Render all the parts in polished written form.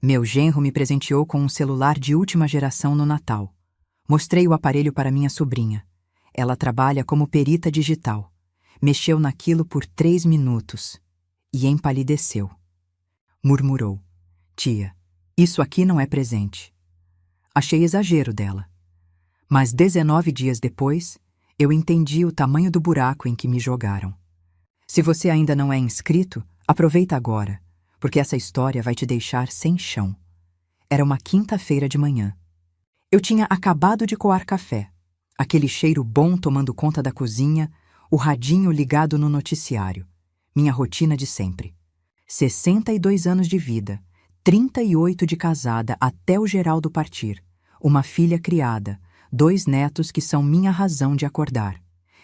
Meu genro me presenteou com um celular de última geração no Natal. Mostrei o aparelho para minha sobrinha. Ela trabalha como perita digital. Mexeu naquilo por 3 minutos e empalideceu. Murmurou: "Tia, isso aqui não é presente." Achei exagero dela. Mas 19 dias depois, eu entendi o tamanho do buraco em que me jogaram. Se você ainda não é inscrito, aproveita agora, porque essa história vai te deixar sem chão. Era uma quinta-feira de manhã. Eu tinha acabado de coar café, aquele cheiro bom tomando conta da cozinha, o radinho ligado no noticiário. Minha rotina de sempre. 62 anos de vida, 38 de casada até o Geraldo partir, uma filha criada, 2 netos que são minha razão de acordar.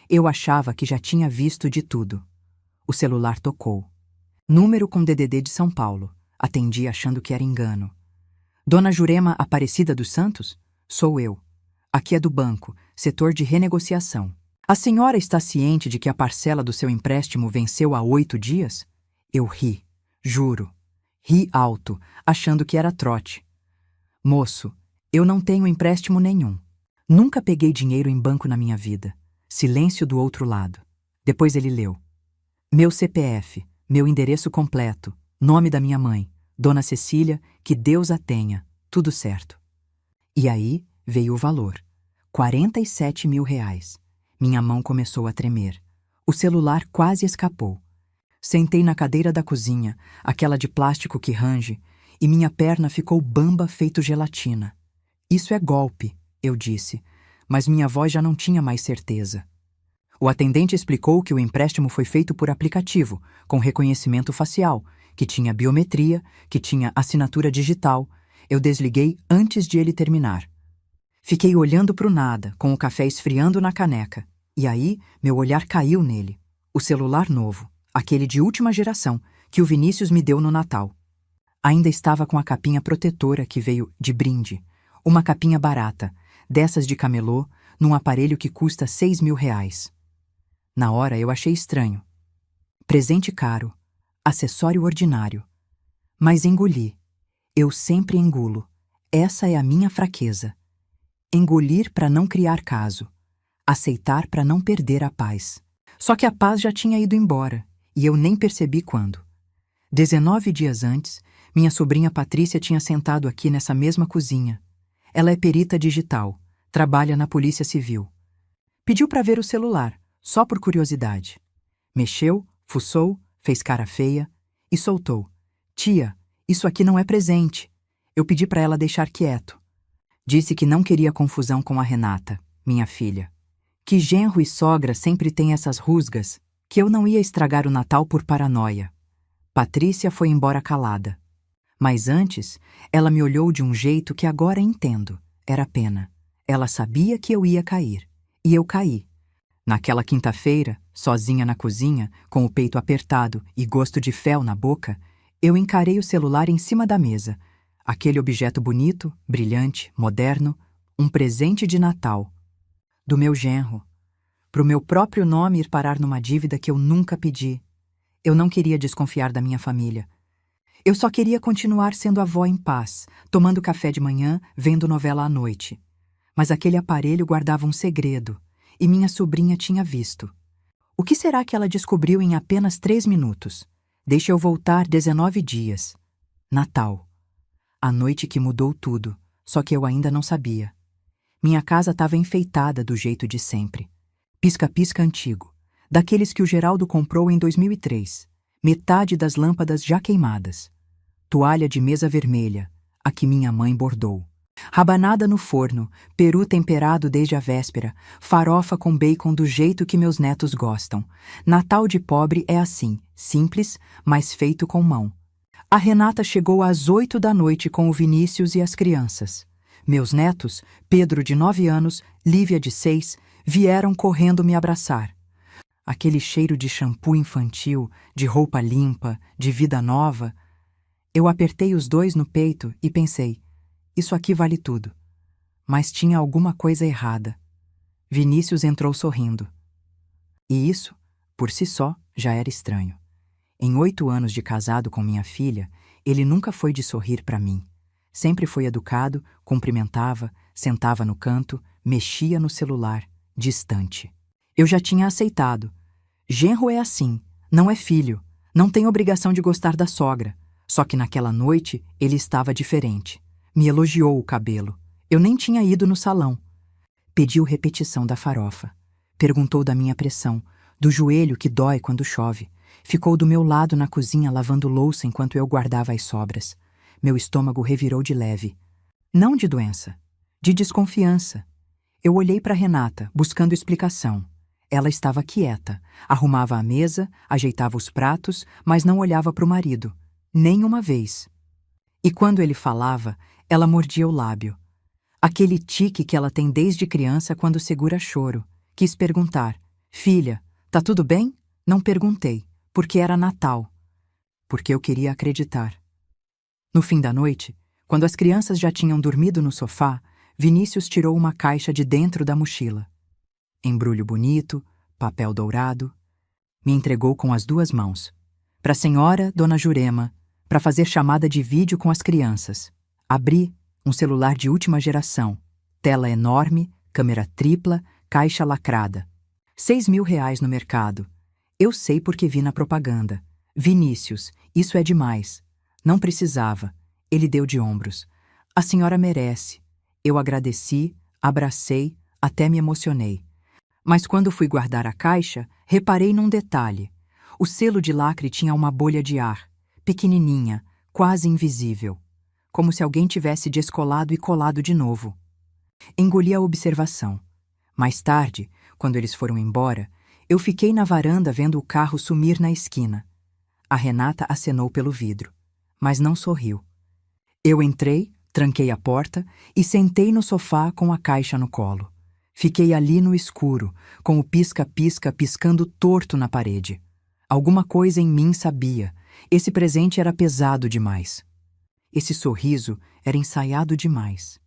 Eu achava que já tinha visto de tudo. O celular tocou. Número com DDD de São Paulo. Atendi achando que era engano. Dona Jurema Aparecida dos Santos? Sou eu. Aqui é do banco, setor de renegociação. A senhora está ciente de que a parcela do seu empréstimo venceu há 8 dias? Eu ri, juro. Ri alto, achando que era trote. Moço, eu não tenho empréstimo nenhum. Nunca peguei dinheiro em banco na minha vida. Silêncio do outro lado. Depois ele leu: meu CPF, meu endereço completo, nome da minha mãe, Dona Cecília, que Deus a tenha, tudo certo. E aí veio o valor: 47 mil reais. Minha mão começou a tremer. O celular quase escapou. Sentei na cadeira da cozinha, aquela de plástico que range, e minha perna ficou bamba feito gelatina. Isso é golpe, eu disse, mas minha voz já não tinha mais certeza. O atendente explicou que o empréstimo foi feito por aplicativo, com reconhecimento facial, que tinha biometria, que tinha assinatura digital. Eu desliguei antes de ele terminar. Fiquei olhando para o nada, com o café esfriando na caneca. E aí, meu olhar caiu nele. O celular novo, aquele de última geração, que o Vinícius me deu no Natal. Ainda estava com a capinha protetora que veio de brinde. Uma capinha barata, dessas de camelô, num aparelho que custa 6 mil reais. Na hora eu achei estranho. Presente caro, acessório ordinário. Mas engoli. Eu sempre engulo. Essa é a minha fraqueza. Engolir para não criar caso. Aceitar para não perder a paz. Só que a paz já tinha ido embora, e eu nem percebi quando. 19 dias antes, minha sobrinha Patrícia tinha sentado aqui nessa mesma cozinha. Ela é perita digital, trabalha na Polícia Civil. Pediu para ver o celular, só por curiosidade. Mexeu, fuçou, fez cara feia e soltou: "Tia, isso aqui não é presente." Eu pedi para ela deixar quieto. Disse que não queria confusão com a Renata, minha filha. Que genro e sogra sempre têm essas rusgas, que eu não ia estragar o Natal por paranoia. Patrícia foi embora calada. Mas antes, ela me olhou de um jeito que agora entendo. Era pena. Ela sabia que eu ia cair. E eu caí. Naquela quinta-feira, sozinha na cozinha, com o peito apertado e gosto de fel na boca, eu encarei o celular em cima da mesa. Aquele objeto bonito, brilhante, moderno, um presente de Natal. Do meu genro. Pro meu próprio nome ir parar numa dívida que eu nunca pedi. Eu não queria desconfiar da minha família. Eu só queria continuar sendo avó em paz, tomando café de manhã, vendo novela à noite. Mas aquele aparelho guardava um segredo, e minha sobrinha tinha visto. O que será que ela descobriu em apenas 3 minutos? Deixa eu voltar 19 dias. Natal. A noite que mudou tudo, só que eu ainda não sabia. Minha casa estava enfeitada do jeito de sempre. Pisca-pisca antigo, daqueles que o Geraldo comprou em 2003. Metade das lâmpadas já queimadas. Toalha de mesa vermelha, a que minha mãe bordou. Rabanada no forno, peru temperado desde a véspera, farofa com bacon do jeito que meus netos gostam. Natal de pobre é assim, simples, mas feito com mão. A Renata chegou às 8 da noite com o Vinícius e as crianças. Meus netos, Pedro de 9 anos, Lívia de 6, vieram correndo me abraçar. Aquele cheiro de shampoo infantil, de roupa limpa, de vida nova. Eu apertei os dois no peito e pensei: isso aqui vale tudo. Mas tinha alguma coisa errada. Vinícius entrou sorrindo. E isso, por si só, já era estranho. Em 8 anos de casado com minha filha, Ele nunca foi de sorrir para mim. Sempre foi educado, cumprimentava, sentava no canto, mexia no celular, distante. Eu já tinha aceitado. Genro é assim, não é filho, não tem obrigação de gostar da sogra. Só que naquela noite ele estava diferente. Me elogiou o cabelo. Eu nem tinha ido no salão. Pediu repetição da farofa. Perguntou da minha pressão, do joelho que dói quando chove. Ficou do meu lado na cozinha lavando louça enquanto eu guardava as sobras. Meu estômago revirou de leve. Não de doença, de desconfiança. Eu olhei para Renata, buscando explicação. Ela estava quieta, arrumava a mesa, ajeitava os pratos, mas não olhava para o marido. Nem uma vez. E quando ele falava, ela mordia o lábio. Aquele tique que ela tem desde criança quando segura choro. Quis perguntar: filha, tá tudo bem? Não perguntei, porque era Natal. Porque eu queria acreditar. No fim da noite, quando as crianças já tinham dormido no sofá, Vinícius tirou uma caixa de dentro da mochila. Embrulho bonito, papel dourado. Me entregou com as 2 mãos. Para a senhora, dona Jurema, para fazer chamada de vídeo com as crianças. Abri um celular de última geração. Tela enorme, câmera tripla, caixa lacrada. R$ 6.000 no mercado. Eu sei porque vi na propaganda. Vinícius, isso é demais. Não precisava. Ele deu de ombros. A senhora merece. Eu agradeci, abracei, até me emocionei. Mas quando fui guardar a caixa, reparei num detalhe. O selo de lacre tinha uma bolha de ar, pequenininha, quase invisível. Como se alguém tivesse descolado e colado de novo. Engoli a observação. Mais tarde, quando eles foram embora, eu fiquei na varanda vendo o carro sumir na esquina. A Renata acenou pelo vidro, mas não sorriu. Eu entrei, tranquei a porta e sentei no sofá com a caixa no colo. Fiquei ali no escuro, com o pisca-pisca piscando torto na parede. Alguma coisa em mim sabia. Esse presente era pesado demais. Esse sorriso era ensaiado demais.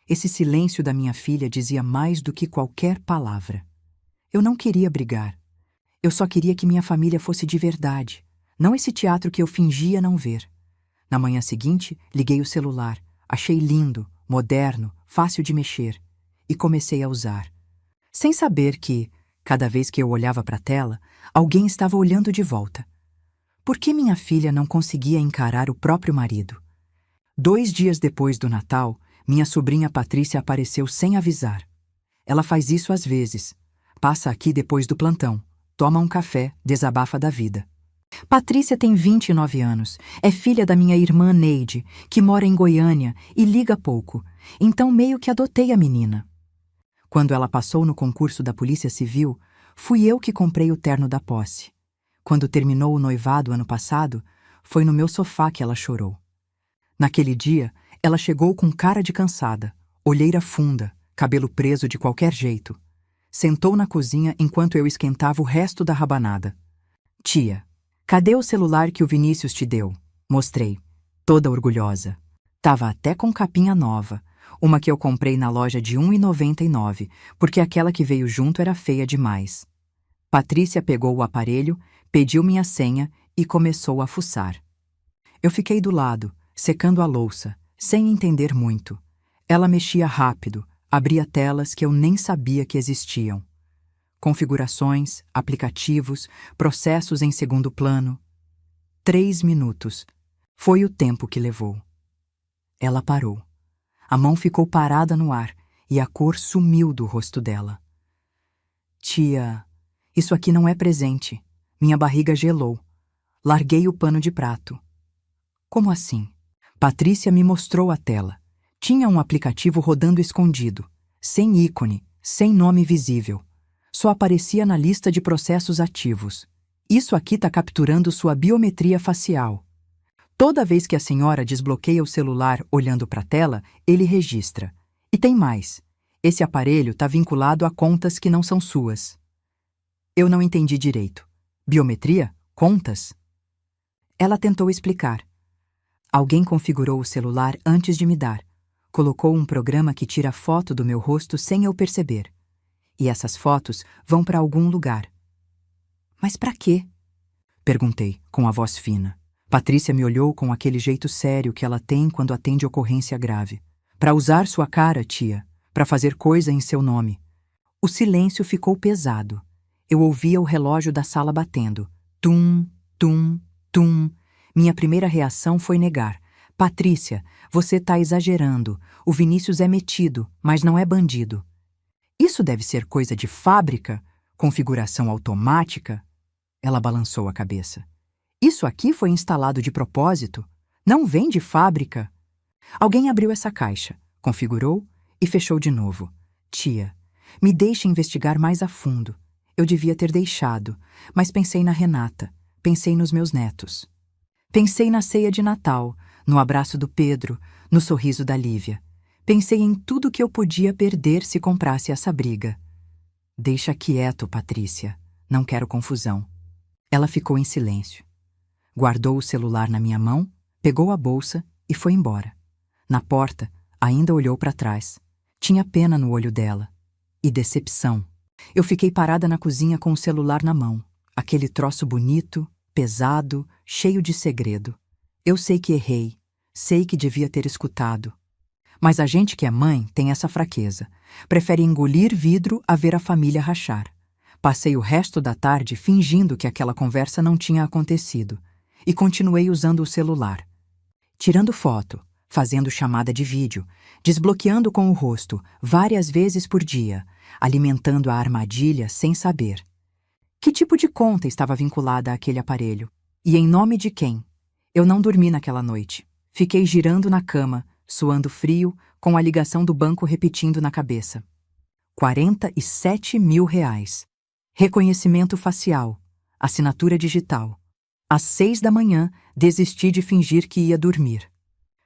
Esse silêncio da minha filha dizia mais do que qualquer palavra. Eu não queria brigar. Eu só queria que minha família fosse de verdade, não esse teatro que eu fingia não ver. Na manhã seguinte, liguei o celular. Achei lindo, moderno, fácil de mexer. E comecei a usar. Sem saber que, cada vez que eu olhava para a tela, alguém estava olhando de volta. Por que minha filha não conseguia encarar o próprio marido? 2 dias depois do Natal, minha sobrinha Patrícia apareceu sem avisar. Ela faz isso às vezes. Passa aqui depois do plantão, toma um café, desabafa da vida. Patrícia tem 29 anos, é filha da minha irmã Neide, que mora em Goiânia e liga pouco, então meio que adotei a menina. Quando ela passou no concurso da Polícia Civil, fui eu que comprei o terno da posse. Quando terminou o noivado ano passado, foi no meu sofá que ela chorou. Naquele dia, ela chegou com cara de cansada, olheira funda, cabelo preso de qualquer jeito. Sentou na cozinha enquanto eu esquentava o resto da rabanada. Tia, cadê o celular que o Vinícius te deu? Mostrei, toda orgulhosa. Tava até com capinha nova, uma que eu comprei na loja de R$ 1,99, porque aquela que veio junto era feia demais. Patrícia pegou o aparelho, pediu minha senha e começou a fuçar. Eu fiquei do lado, secando a louça, sem entender muito. Ela mexia rápido, abria telas que eu nem sabia que existiam. Configurações, aplicativos, processos em segundo plano. 3 minutos. Foi o tempo que levou. Ela parou. A mão ficou parada no ar e a cor sumiu do rosto dela. Tia, isso aqui não é presente. Minha barriga gelou. Larguei o pano de prato. Como assim? Patrícia me mostrou a tela. Tinha um aplicativo rodando escondido, sem ícone, sem nome visível. Só aparecia na lista de processos ativos. Isso aqui está capturando sua biometria facial. Toda vez que a senhora desbloqueia o celular olhando para a tela, ele registra. E tem mais. Esse aparelho está vinculado a contas que não são suas. Eu não entendi direito. Biometria? Contas? Ela tentou explicar. Alguém configurou o celular antes de me dar. Colocou um programa que tira foto do meu rosto sem eu perceber. E essas fotos vão para algum lugar. Mas para quê? Perguntei, com a voz fina. Patrícia me olhou com aquele jeito sério que ela tem quando atende ocorrência grave. Para usar sua cara, tia, para fazer coisa em seu nome. O silêncio ficou pesado. Eu ouvia o relógio da sala batendo. Tum, tum, tum. Minha primeira reação foi negar. Patrícia, você tá exagerando. O Vinícius é metido, mas não é bandido. Isso deve ser coisa de fábrica? Configuração automática? Ela balançou a cabeça. Isso aqui foi instalado de propósito? Não vem de fábrica? Alguém abriu essa caixa, configurou e fechou de novo. Tia, me deixe investigar mais a fundo. Eu devia ter deixado, mas pensei na Renata, pensei nos meus netos. Pensei na ceia de Natal, no abraço do Pedro, no sorriso da Lívia. Pensei em tudo que eu podia perder se comprasse essa briga. Deixa quieto, Patrícia. Não quero confusão. Ela ficou em silêncio. Guardou o celular na minha mão, pegou a bolsa e foi embora. Na porta, ainda olhou para trás. Tinha pena no olho dela. E decepção. Eu fiquei parada na cozinha com o celular na mão. Aquele troço bonito, pesado, cheio de segredo. Eu sei que errei. Sei que devia ter escutado. Mas a gente que é mãe tem essa fraqueza. Prefere engolir vidro a ver a família rachar. Passei o resto da tarde fingindo que aquela conversa não tinha acontecido. E continuei usando o celular. Tirando foto, fazendo chamada de vídeo, desbloqueando com o rosto várias vezes por dia, alimentando a armadilha sem saber. Que tipo de conta estava vinculada àquele aparelho? E em nome de quem? Eu não dormi naquela noite. Fiquei girando na cama, suando frio, com a ligação do banco repetindo na cabeça. 47 mil reais. Reconhecimento facial. Assinatura digital. Às 6 da manhã, desisti de fingir que ia dormir.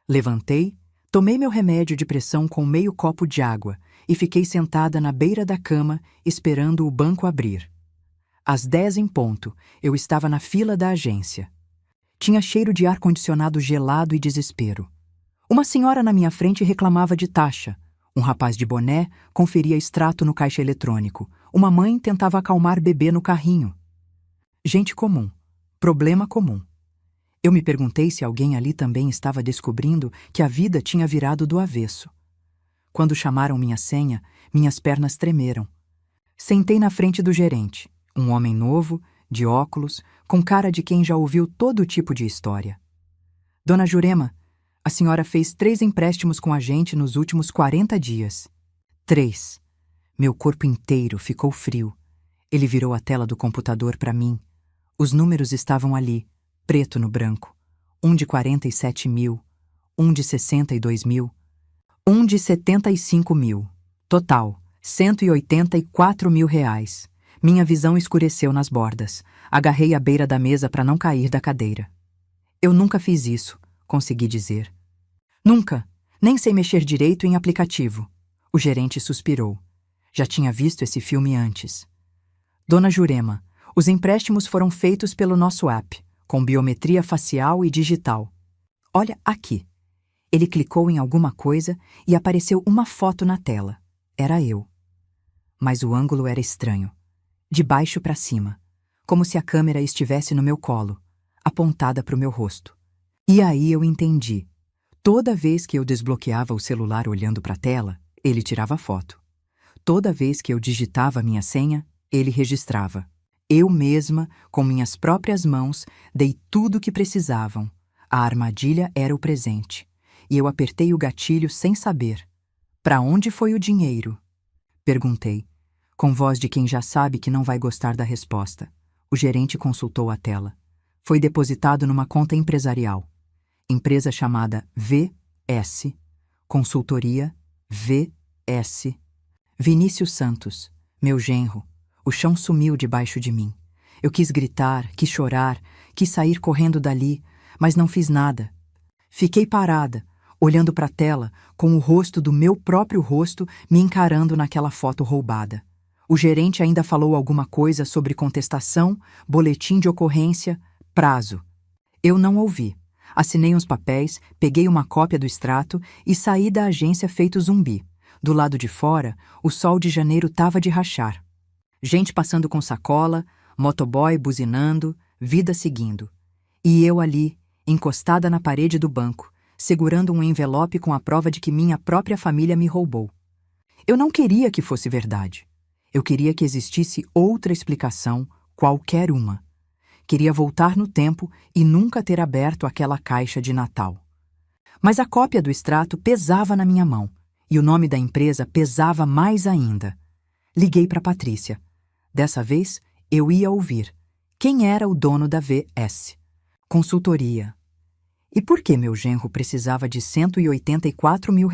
Levantei, tomei meu remédio de pressão com meio copo de água e fiquei sentada na beira da cama, esperando o banco abrir. Às 10 em ponto, eu estava na fila da agência. Tinha cheiro de ar-condicionado gelado e desespero. Uma senhora na minha frente reclamava de taxa. Um rapaz de boné conferia extrato no caixa eletrônico. Uma mãe tentava acalmar bebê no carrinho. Gente comum. Problema comum. Eu me perguntei se alguém ali também estava descobrindo que a vida tinha virado do avesso. Quando chamaram minha senha, minhas pernas tremeram. Sentei na frente do gerente, um homem novo, de óculos, com cara de quem já ouviu todo tipo de história. Dona Jurema, a senhora fez 3 empréstimos com a gente nos últimos 40 dias. 3. Meu corpo inteiro ficou frio. Ele virou a tela do computador para mim. Os números estavam ali, preto no branco. Um de 47 mil, um de 62 mil, um de 75 mil. Total, 184 mil reais. Minha visão escureceu nas bordas. Agarrei a beira da mesa para não cair da cadeira. Eu nunca fiz isso, consegui dizer. Nunca. Nem sei mexer direito em aplicativo. O gerente suspirou. Já tinha visto esse filme antes. Dona Jurema, os empréstimos foram feitos pelo nosso app, com biometria facial e digital. Olha aqui. Ele clicou em alguma coisa e apareceu uma foto na tela. Era eu. Mas o ângulo era estranho. De baixo para cima, como se a câmera estivesse no meu colo, apontada para o meu rosto. E aí eu entendi. Toda vez que eu desbloqueava o celular olhando para a tela, ele tirava foto. Toda vez que eu digitava minha senha, ele registrava. Eu mesma, com minhas próprias mãos, dei tudo o que precisavam. A armadilha era o presente. E eu apertei o gatilho sem saber. Para onde foi o dinheiro? Perguntei, com voz de quem já sabe que não vai gostar da resposta. O gerente consultou a tela. Foi depositado numa conta empresarial. Empresa chamada VS. Consultoria VS. Vinícius Santos, meu genro. O chão sumiu debaixo de mim. Eu quis gritar, quis chorar, quis sair correndo dali, mas não fiz nada. Fiquei parada, olhando para a tela, com o rosto do meu próprio rosto me encarando naquela foto roubada. O gerente ainda falou alguma coisa sobre contestação, boletim de ocorrência, prazo. Eu não ouvi. Assinei uns papéis, peguei uma cópia do extrato e saí da agência feito zumbi. Do lado de fora, o sol de janeiro tava de rachar. Gente passando com sacola, motoboy buzinando, vida seguindo. E eu ali, encostada na parede do banco, segurando um envelope com a prova de que minha própria família me roubou. Eu não queria que fosse verdade. Eu queria que existisse outra explicação, qualquer uma. Queria voltar no tempo e nunca ter aberto aquela caixa de Natal. Mas a cópia do extrato pesava na minha mão, e o nome da empresa pesava mais ainda. Liguei para Patrícia. Dessa vez, eu ia ouvir. Quem era o dono da VS? Consultoria. E por que meu genro precisava de R$ 184 mil?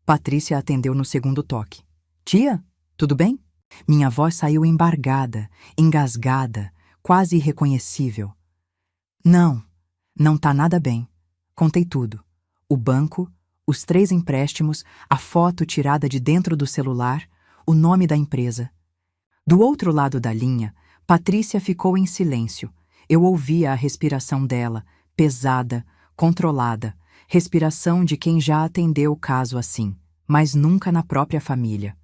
Patrícia atendeu no segundo toque. Tia, tudo bem? Minha voz saiu embargada, engasgada, quase irreconhecível. Não tá nada bem. Contei tudo. O banco, os 3 empréstimos, a foto tirada de dentro do celular, o nome da empresa. Do outro lado da linha, Patrícia ficou em silêncio. Eu ouvia a respiração dela, pesada, controlada, respiração de quem já atendeu o caso assim, mas nunca na própria família.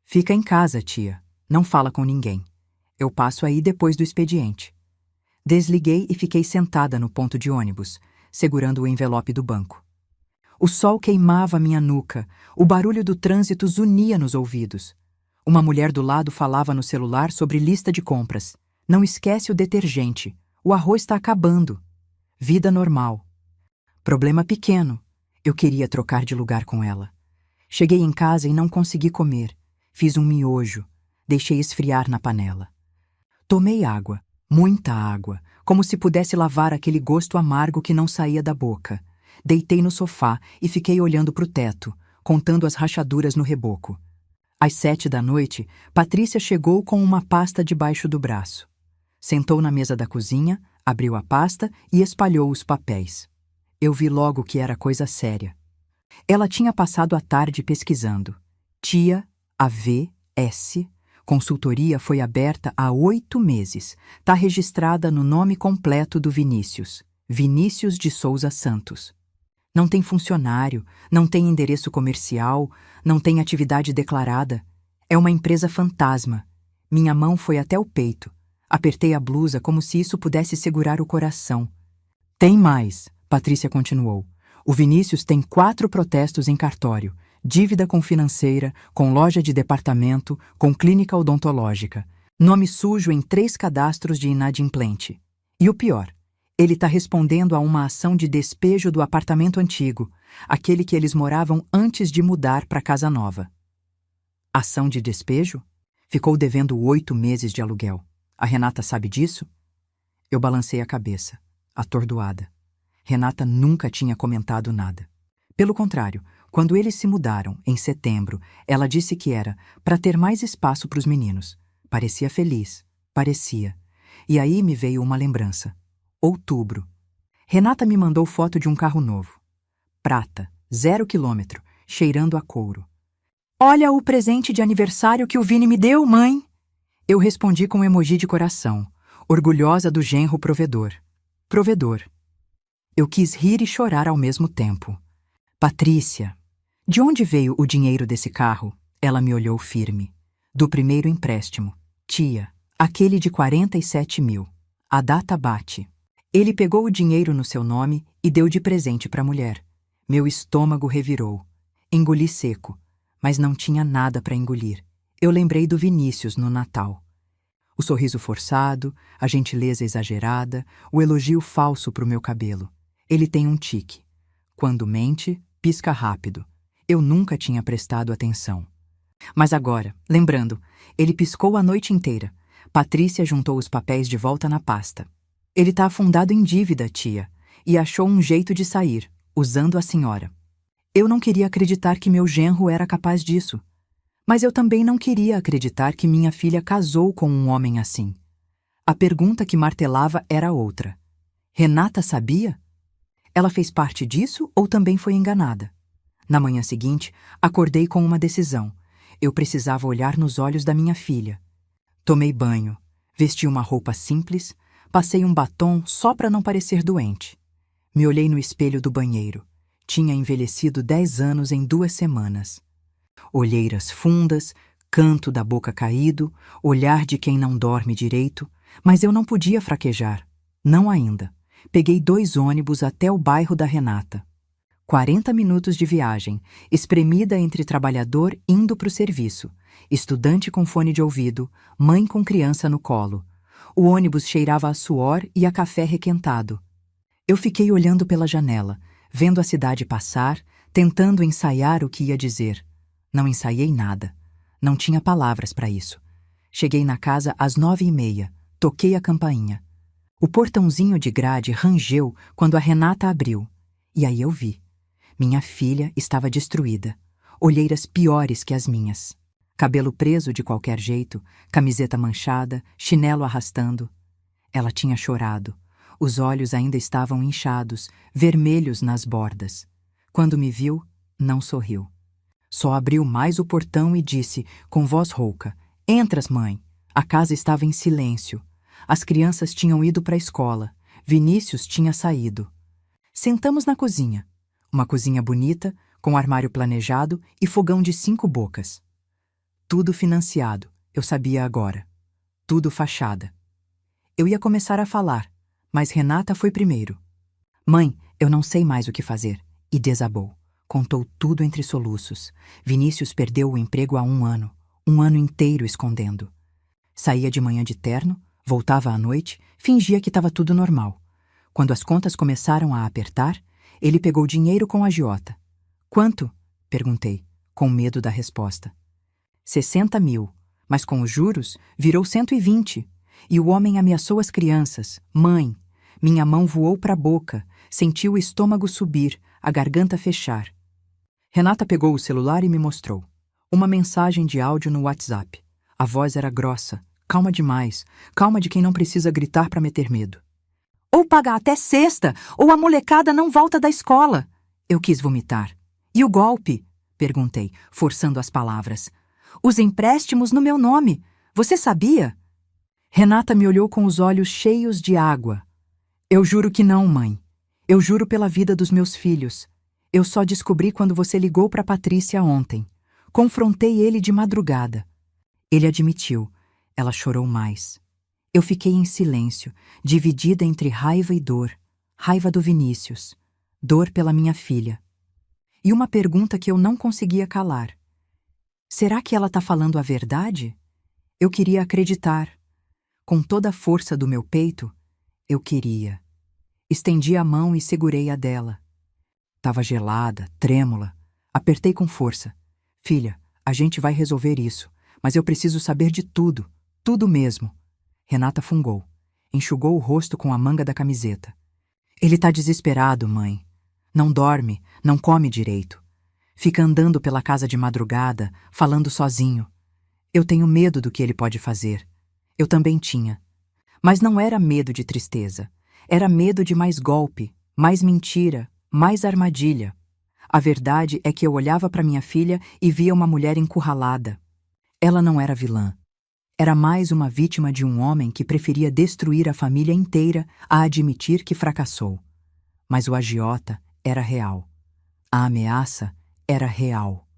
Fica em casa, tia. Não fala com ninguém. Eu passo aí depois do expediente. Desliguei e fiquei sentada no ponto de ônibus, segurando o envelope do banco. O sol queimava minha nuca, o barulho do trânsito zunia nos ouvidos. Uma mulher do lado falava no celular sobre lista de compras. Não esquece o detergente. O arroz está acabando. Vida normal. Problema pequeno. Eu queria trocar de lugar com ela. Cheguei em casa e não consegui comer. Fiz um miojo. Deixei esfriar na panela. Tomei água, muita água, como se pudesse lavar aquele gosto amargo que não saía da boca. Deitei no sofá e fiquei olhando para o teto, contando as rachaduras no reboco. Às 7 da noite, Patrícia chegou com uma pasta debaixo do braço. Sentou na mesa da cozinha, abriu a pasta e espalhou os papéis. Eu vi logo que era coisa séria. Ela tinha passado a tarde pesquisando. Tia AVS. Consultoria foi aberta há 8 meses. Tá registrada no nome completo do Vinícius. Vinícius de Souza Santos. Não tem funcionário, não tem endereço comercial, não tem atividade declarada. É uma empresa fantasma. Minha mão foi até o peito. Apertei a blusa como se isso pudesse segurar o coração. Tem mais, Patrícia continuou. O Vinícius tem 4 protestos em cartório. Dívida com financeira, com loja de departamento, com clínica odontológica. Nome sujo em 3 cadastros de inadimplente. E o pior, ele está respondendo a uma ação de despejo do apartamento antigo, aquele que eles moravam antes de mudar para a casa nova. Ação de despejo? Ficou devendo 8 meses de aluguel. A Renata sabe disso? Eu balancei a cabeça, atordoada. Renata nunca tinha comentado nada. Pelo contrário, quando eles se mudaram, em setembro, ela disse que era para ter mais espaço para os meninos. Parecia feliz, parecia. E aí me veio uma lembrança. Outubro. Renata me mandou foto de um carro novo. Prata, 0 quilômetro, cheirando a couro. Olha o presente de aniversário que o Vini me deu, mãe! Eu respondi com um emoji de coração, orgulhosa do genro provedor. Provedor. Eu quis rir e chorar ao mesmo tempo. Patrícia, de onde veio o dinheiro desse carro? Ela me olhou firme. Do primeiro empréstimo. Tia, aquele de 47 mil. A data bate. Ele pegou o dinheiro no seu nome e deu de presente para a mulher. Meu estômago revirou. Engoli seco, mas não tinha nada para engolir. Eu lembrei do Vinícius no Natal. O sorriso forçado, a gentileza exagerada, o elogio falso para o meu cabelo. Ele tem um tique. Quando mente, pisca rápido. Eu nunca tinha prestado atenção. Mas agora, lembrando, ele piscou a noite inteira. Patrícia juntou os papéis de volta na pasta. Ele está afundado em dívida, tia, e achou um jeito de sair, usando a senhora. Eu não queria acreditar que meu genro era capaz disso. Mas eu também não queria acreditar que minha filha casou com um homem assim. A pergunta que martelava era outra. Renata sabia? Ela fez parte disso ou também foi enganada? Na manhã seguinte, acordei com uma decisão. Eu precisava olhar nos olhos da minha filha. Tomei banho, vesti uma roupa simples, passei um batom só para não parecer doente. Me olhei no espelho do banheiro. Tinha envelhecido 10 anos em 2 semanas. Olheiras fundas, canto da boca caído, olhar de quem não dorme direito, mas eu não podia fraquejar. Não ainda. Peguei 2 ônibus até o bairro da Renata. 40 minutos de viagem, espremida entre trabalhador indo para o serviço, estudante com fone de ouvido, mãe com criança no colo. O ônibus cheirava a suor e a café requentado. Eu fiquei olhando pela janela, vendo a cidade passar, tentando ensaiar o que ia dizer. Não ensaiei nada. Não tinha palavras para isso. Cheguei na casa às 9h30. Toquei a campainha. O portãozinho de grade rangeu quando a Renata abriu. E aí eu vi. Minha filha estava destruída. Olheiras piores que as minhas. Cabelo preso de qualquer jeito, camiseta manchada, chinelo arrastando. Ela tinha chorado. Os olhos ainda estavam inchados, vermelhos nas bordas. Quando me viu, não sorriu. Só abriu mais o portão e disse, com voz rouca, "Entras, mãe." A casa estava em silêncio. As crianças tinham ido para a escola. Vinícius tinha saído. Sentamos na cozinha. Uma cozinha bonita, com armário planejado e fogão de 5 bocas. Tudo financiado, eu sabia agora. Tudo fachada. Eu ia começar a falar, mas Renata foi primeiro. "Mãe, eu não sei mais o que fazer." E desabou. Contou tudo entre soluços. Vinícius perdeu o emprego há 1 ano. 1 ano inteiro escondendo. Saía de manhã de terno, voltava à noite, fingia que estava tudo normal. Quando as contas começaram a apertar, ele pegou dinheiro com a agiota. "Quanto?" perguntei, com medo da resposta. 60 mil, mas com os juros virou 120. E o homem ameaçou as crianças. "Mãe." Minha mão voou para a boca, senti o estômago subir, a garganta fechar. Renata pegou o celular e me mostrou. Uma mensagem de áudio no WhatsApp. A voz era grossa, calma demais, calma de quem não precisa gritar para meter medo. "Ou paga até sexta, ou a molecada não volta da escola." Eu quis vomitar. "E o golpe?" perguntei, forçando as palavras. "Os empréstimos no meu nome. Você sabia?" Renata me olhou com os olhos cheios de água. "Eu juro que não, mãe. Eu juro pela vida dos meus filhos. Eu só descobri quando você ligou para Patrícia ontem. Confrontei ele de madrugada." Ele admitiu. Ela chorou mais. Eu fiquei em silêncio, dividida entre raiva e dor. Raiva do Vinícius. Dor pela minha filha. E uma pergunta que eu não conseguia calar. Será que ela está falando a verdade? Eu queria acreditar. Com toda a força do meu peito, eu queria. Estendi a mão e segurei a dela. Estava gelada, trêmula. Apertei com força. "Filha, a gente vai resolver isso, mas eu preciso saber de tudo, tudo mesmo." Renata fungou. Enxugou o rosto com a manga da camiseta. "Ele tá desesperado, mãe. Não dorme, não come direito. Fica andando pela casa de madrugada, falando sozinho. Eu tenho medo do que ele pode fazer." Eu também tinha. Mas não era medo de tristeza. Era medo de mais golpe, mais mentira, mais armadilha. A verdade é que eu olhava para minha filha e via uma mulher encurralada. Ela não era vilã. Era mais uma vítima de um homem que preferia destruir a família inteira a admitir que fracassou. Mas o agiota era real. A ameaça era real.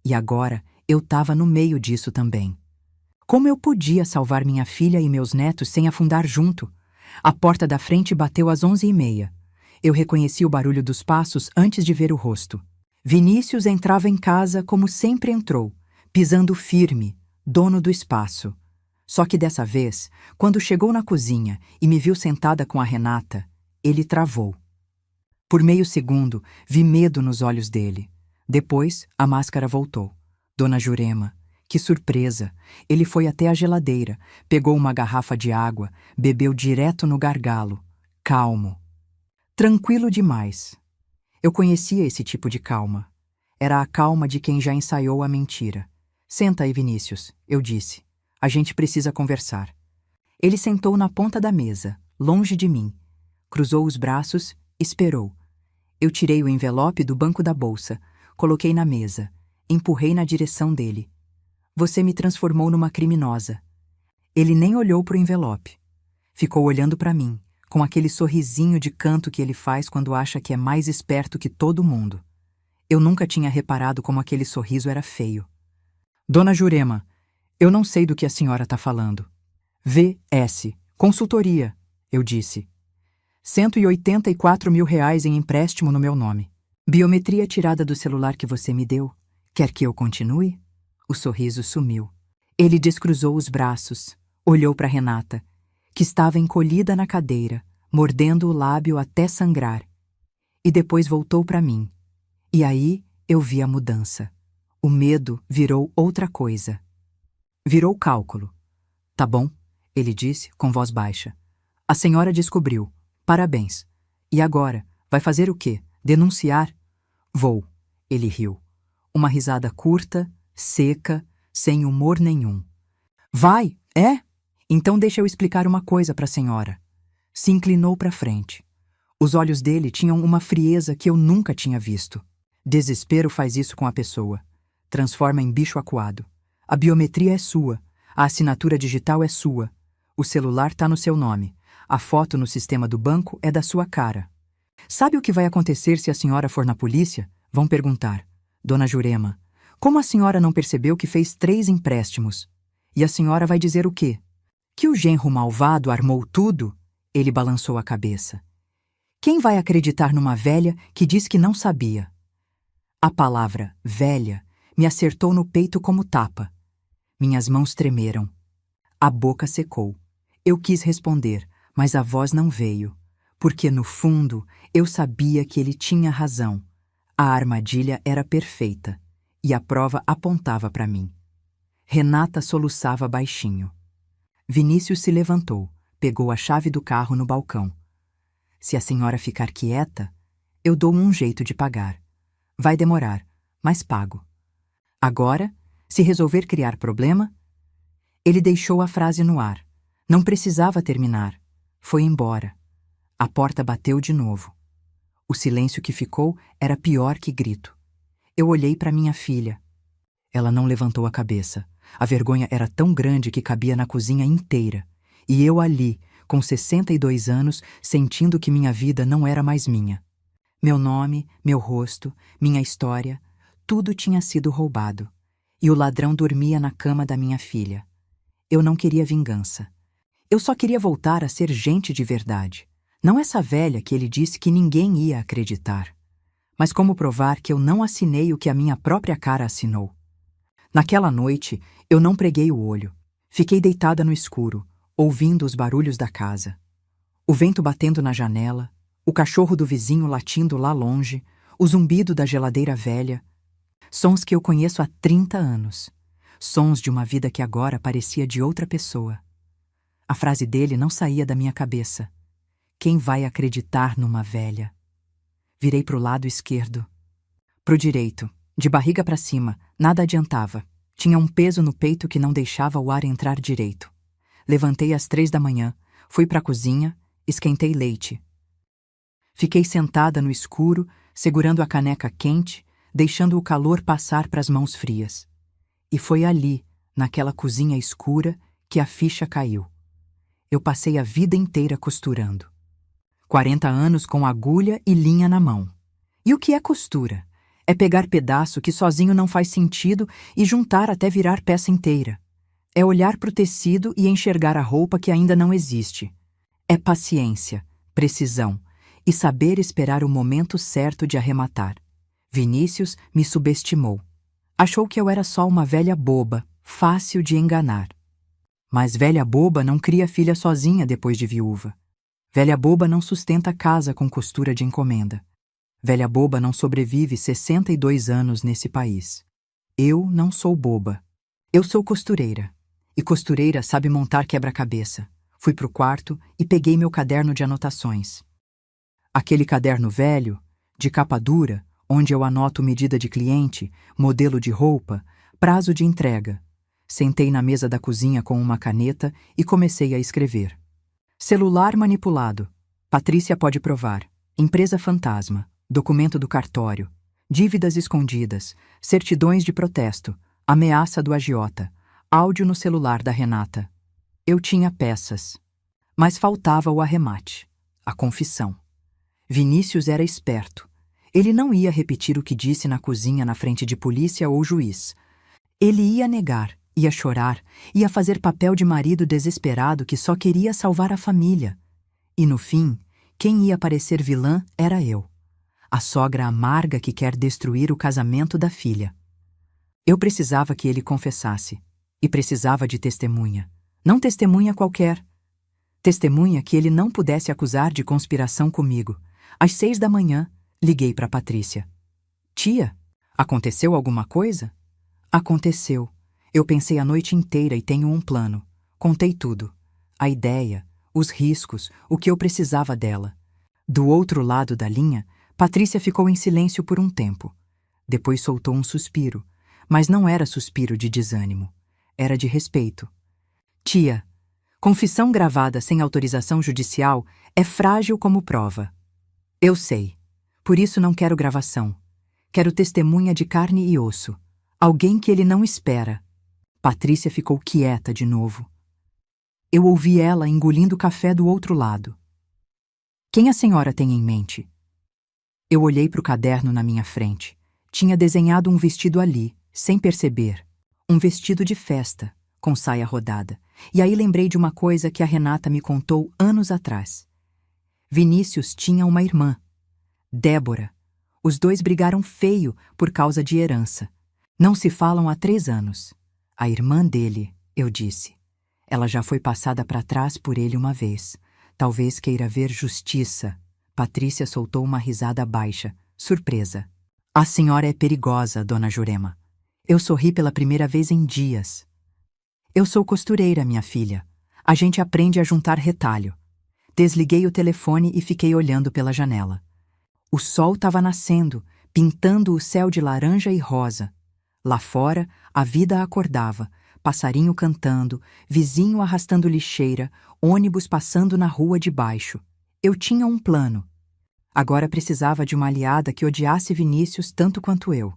E agora eu estava no meio disso também. Como eu podia salvar minha filha e meus netos sem afundar junto? A porta da frente bateu às 11h30. Eu reconheci o barulho dos passos antes de ver o rosto. Vinícius entrava em casa como sempre entrou, pisando firme, dono do espaço. Só que dessa vez, quando chegou na cozinha e me viu sentada com a Renata, ele travou. Por meio segundo, vi medo nos olhos dele. Depois, a máscara voltou. Dona Jurema. Que surpresa! Ele foi até a geladeira, pegou uma garrafa de água, bebeu direto no gargalo. Calmo. Tranquilo demais. Eu conhecia esse tipo de calma. Era a calma de quem já ensaiou a mentira. "Senta aí, Vinícius", eu disse. "A gente precisa conversar." Ele sentou na ponta da mesa, longe de mim. Cruzou os braços, esperou. Eu tirei o envelope do banco da bolsa, coloquei na mesa, empurrei na direção dele. "Você me transformou numa criminosa." Ele nem olhou para o envelope. Ficou olhando para mim, com aquele sorrisinho de canto que ele faz quando acha que é mais esperto que todo mundo. Eu nunca tinha reparado como aquele sorriso era feio. "Dona Jurema, eu não sei do que a senhora está falando." "VS, consultoria", eu disse. R$ 184.000 em empréstimo no meu nome. Biometria tirada do celular que você me deu. Quer que eu continue? O sorriso sumiu. Ele descruzou os braços, olhou para Renata, que estava encolhida na cadeira, mordendo o lábio até sangrar. E depois voltou para mim. E aí eu vi a mudança. O medo virou outra coisa. Virou cálculo. Tá bom, ele disse com voz baixa. A senhora descobriu. Parabéns. E agora? Vai fazer o quê? Denunciar? Vou. Ele riu. Uma risada curta, seca, sem humor nenhum. Vai, é? Então deixa eu explicar uma coisa para a senhora. Se inclinou para frente. Os olhos dele tinham uma frieza que eu nunca tinha visto. Desespero faz isso com a pessoa. Transforma em bicho acuado. A biometria é sua. A assinatura digital é sua. O celular está no seu nome. A foto no sistema do banco é da sua cara. Sabe o que vai acontecer se a senhora for na polícia? Vão perguntar. Dona Jurema, como a senhora não percebeu que fez 3 empréstimos? E a senhora vai dizer o quê? Que o genro malvado armou tudo? Ele balançou a cabeça. Quem vai acreditar numa velha que diz que não sabia? A palavra velha me acertou no peito como tapa. Minhas mãos tremeram. A boca secou. Eu quis responder, mas a voz não veio, porque no fundo eu sabia que ele tinha razão. A armadilha era perfeita, e a prova apontava para mim. Renata soluçava baixinho. Vinícius se levantou, pegou a chave do carro no balcão. Se a senhora ficar quieta, eu dou um jeito de pagar. Vai demorar, mas pago. Agora, se resolver criar problema... Ele deixou a frase no ar. Não precisava terminar. Foi embora. A porta bateu de novo. O silêncio que ficou era pior que grito. Eu olhei para minha filha. Ela não levantou a cabeça. A vergonha era tão grande que cabia na cozinha inteira. E eu ali, com 62 anos, sentindo que minha vida não era mais minha. Meu nome, meu rosto, minha história, tudo tinha sido roubado. E o ladrão dormia na cama da minha filha. Eu não queria vingança. Eu só queria voltar a ser gente de verdade. Não essa velha que ele disse que ninguém ia acreditar. Mas como provar que eu não assinei o que a minha própria cara assinou? Naquela noite, eu não preguei o olho. Fiquei deitada no escuro, ouvindo os barulhos da casa. O vento batendo na janela, o cachorro do vizinho latindo lá longe, o zumbido da geladeira velha. Sons que eu conheço há 30 anos. Sons de uma vida que agora parecia de outra pessoa. A frase dele não saía da minha cabeça. Quem vai acreditar numa velha? Virei pro lado esquerdo. Pro direito, de barriga para cima, nada adiantava. Tinha um peso no peito que não deixava o ar entrar direito. Levantei às 3 da manhã, fui pra cozinha, esquentei leite. Fiquei sentada no escuro, segurando a caneca quente, deixando o calor passar pras mãos frias. E foi ali, naquela cozinha escura, que a ficha caiu. Eu passei a vida inteira costurando. 40 anos com agulha e linha na mão. E o que é costura? É pegar pedaço que sozinho não faz sentido e juntar até virar peça inteira. É olhar para o tecido e enxergar a roupa que ainda não existe. É paciência, precisão e saber esperar o momento certo de arrematar. Vinícius me subestimou. Achou que eu era só uma velha boba, fácil de enganar. Mas velha boba não cria filha sozinha depois de viúva. Velha boba não sustenta casa com costura de encomenda. Velha boba não sobrevive 62 anos nesse país. Eu não sou boba. Eu sou costureira. E costureira sabe montar quebra-cabeça. Fui pro quarto e peguei meu caderno de anotações. Aquele caderno velho, de capa dura, onde eu anoto medida de cliente, modelo de roupa, prazo de entrega. Sentei na mesa da cozinha com uma caneta e comecei a escrever. Celular manipulado. Patrícia pode provar. Empresa fantasma. Documento do cartório. Dívidas escondidas. Certidões de protesto. Ameaça do agiota. Áudio no celular da Renata. Eu tinha peças. Mas faltava o arremate. A confissão. Vinícius era esperto. Ele não ia repetir o que disse na cozinha na frente de polícia ou juiz. Ele ia negar. Ia chorar, ia fazer papel de marido desesperado que só queria salvar a família. E no fim, Quem ia parecer vilã era eu, a sogra amarga que quer destruir o casamento da filha. Eu precisava que ele confessasse, e precisava de testemunha. Não testemunha qualquer. Testemunha que ele não pudesse acusar de conspiração comigo. Às 6 da manhã, liguei para Patrícia. Tia, aconteceu alguma coisa? Aconteceu. Eu pensei a noite inteira e tenho um plano. Contei tudo. A ideia, os riscos, o que eu precisava dela. Do outro lado da linha, Patrícia ficou em silêncio por um tempo. Depois soltou um suspiro, mas não era suspiro de desânimo. Era de respeito. Tia, confissão gravada sem autorização judicial é frágil como prova. Eu sei. Por isso não quero gravação. Quero testemunha de carne e osso. Alguém que ele não espera. Patrícia ficou quieta de novo. Eu ouvi ela engolindo café do outro lado. Quem a senhora tem em mente? Eu olhei para o caderno na minha frente. Tinha desenhado um vestido ali, sem perceber. Um vestido de festa, com saia rodada. E aí lembrei de uma coisa que a Renata me contou anos atrás. Vinícius tinha uma irmã, Débora. Os dois brigaram feio por causa de herança. Não se falam há 3 anos. A irmã dele, eu disse. Ela já foi passada para trás por ele uma vez. Talvez queira ver justiça. Patrícia soltou uma risada baixa, surpresa. A senhora é perigosa, dona Jurema. Eu sorri pela primeira vez em dias. Eu sou costureira, minha filha. A gente aprende a juntar retalho. Desliguei o telefone e fiquei olhando pela janela. O sol estava nascendo, pintando o céu de laranja e rosa. Lá fora, a vida acordava, passarinho cantando, vizinho arrastando lixeira, ônibus passando na rua de baixo. Eu tinha um plano. Agora precisava de uma aliada que odiasse Vinícius tanto quanto eu.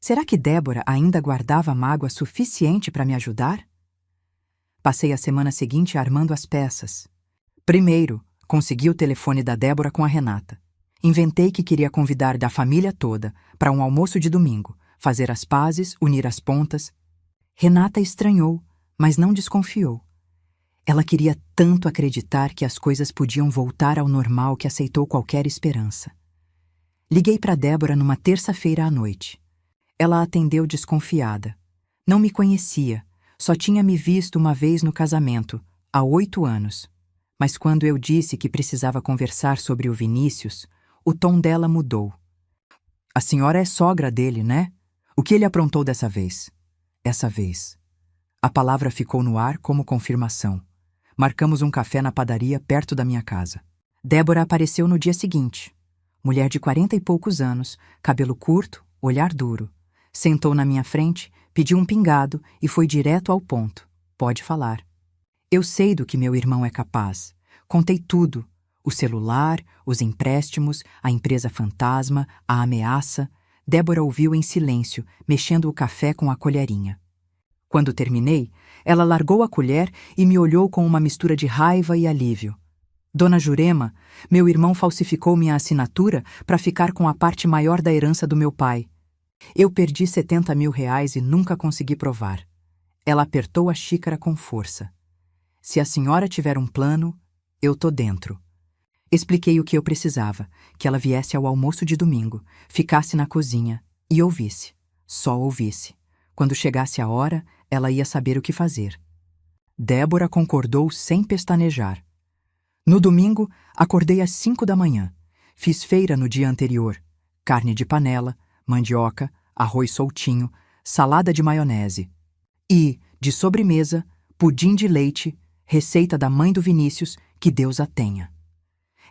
Será que Débora ainda guardava mágoa suficiente para me ajudar? Passei a semana seguinte armando as peças. Primeiro, consegui o telefone da Débora com a Renata. Inventei que queria convidar da família toda para um almoço de domingo, fazer as pazes, unir as pontas. Renata estranhou, mas não desconfiou. Ela queria tanto acreditar que as coisas podiam voltar ao normal que aceitou qualquer esperança. Liguei para Débora numa terça-feira à noite. Ela atendeu desconfiada. Não me conhecia, só tinha me visto uma vez no casamento, há 8 anos. Mas quando eu disse que precisava conversar sobre o Vinícius, o tom dela mudou. A senhora é sogra dele, né? O que ele aprontou dessa vez? Essa vez. A palavra ficou no ar como confirmação. Marcamos um café na padaria perto da minha casa. Débora apareceu no dia seguinte. Mulher de 40 e poucos anos, cabelo curto, olhar duro. Sentou na minha frente, pediu um pingado e foi direto ao ponto. Pode falar. Eu sei do que meu irmão é capaz. Contei tudo. O celular, os empréstimos, a empresa fantasma, a ameaça. Débora ouviu em silêncio, mexendo o café com a colherinha. Quando terminei, ela largou a colher e me olhou com uma mistura de raiva e alívio. Dona Jurema, meu irmão falsificou minha assinatura para ficar com a parte maior da herança do meu pai. Eu perdi 70 mil reais e nunca consegui provar. Ela apertou a xícara com força. Se a senhora tiver um plano, eu tô dentro. Expliquei o que eu precisava, que ela viesse ao almoço de domingo, ficasse na cozinha e ouvisse. Só ouvisse. Quando chegasse a hora, ela ia saber o que fazer. Débora concordou sem pestanejar. No domingo, acordei às 5 da manhã. Fiz feira no dia anterior. Carne de panela, mandioca, arroz soltinho, salada de maionese. E, de sobremesa, pudim de leite, receita da mãe do Vinícius, que Deus a tenha.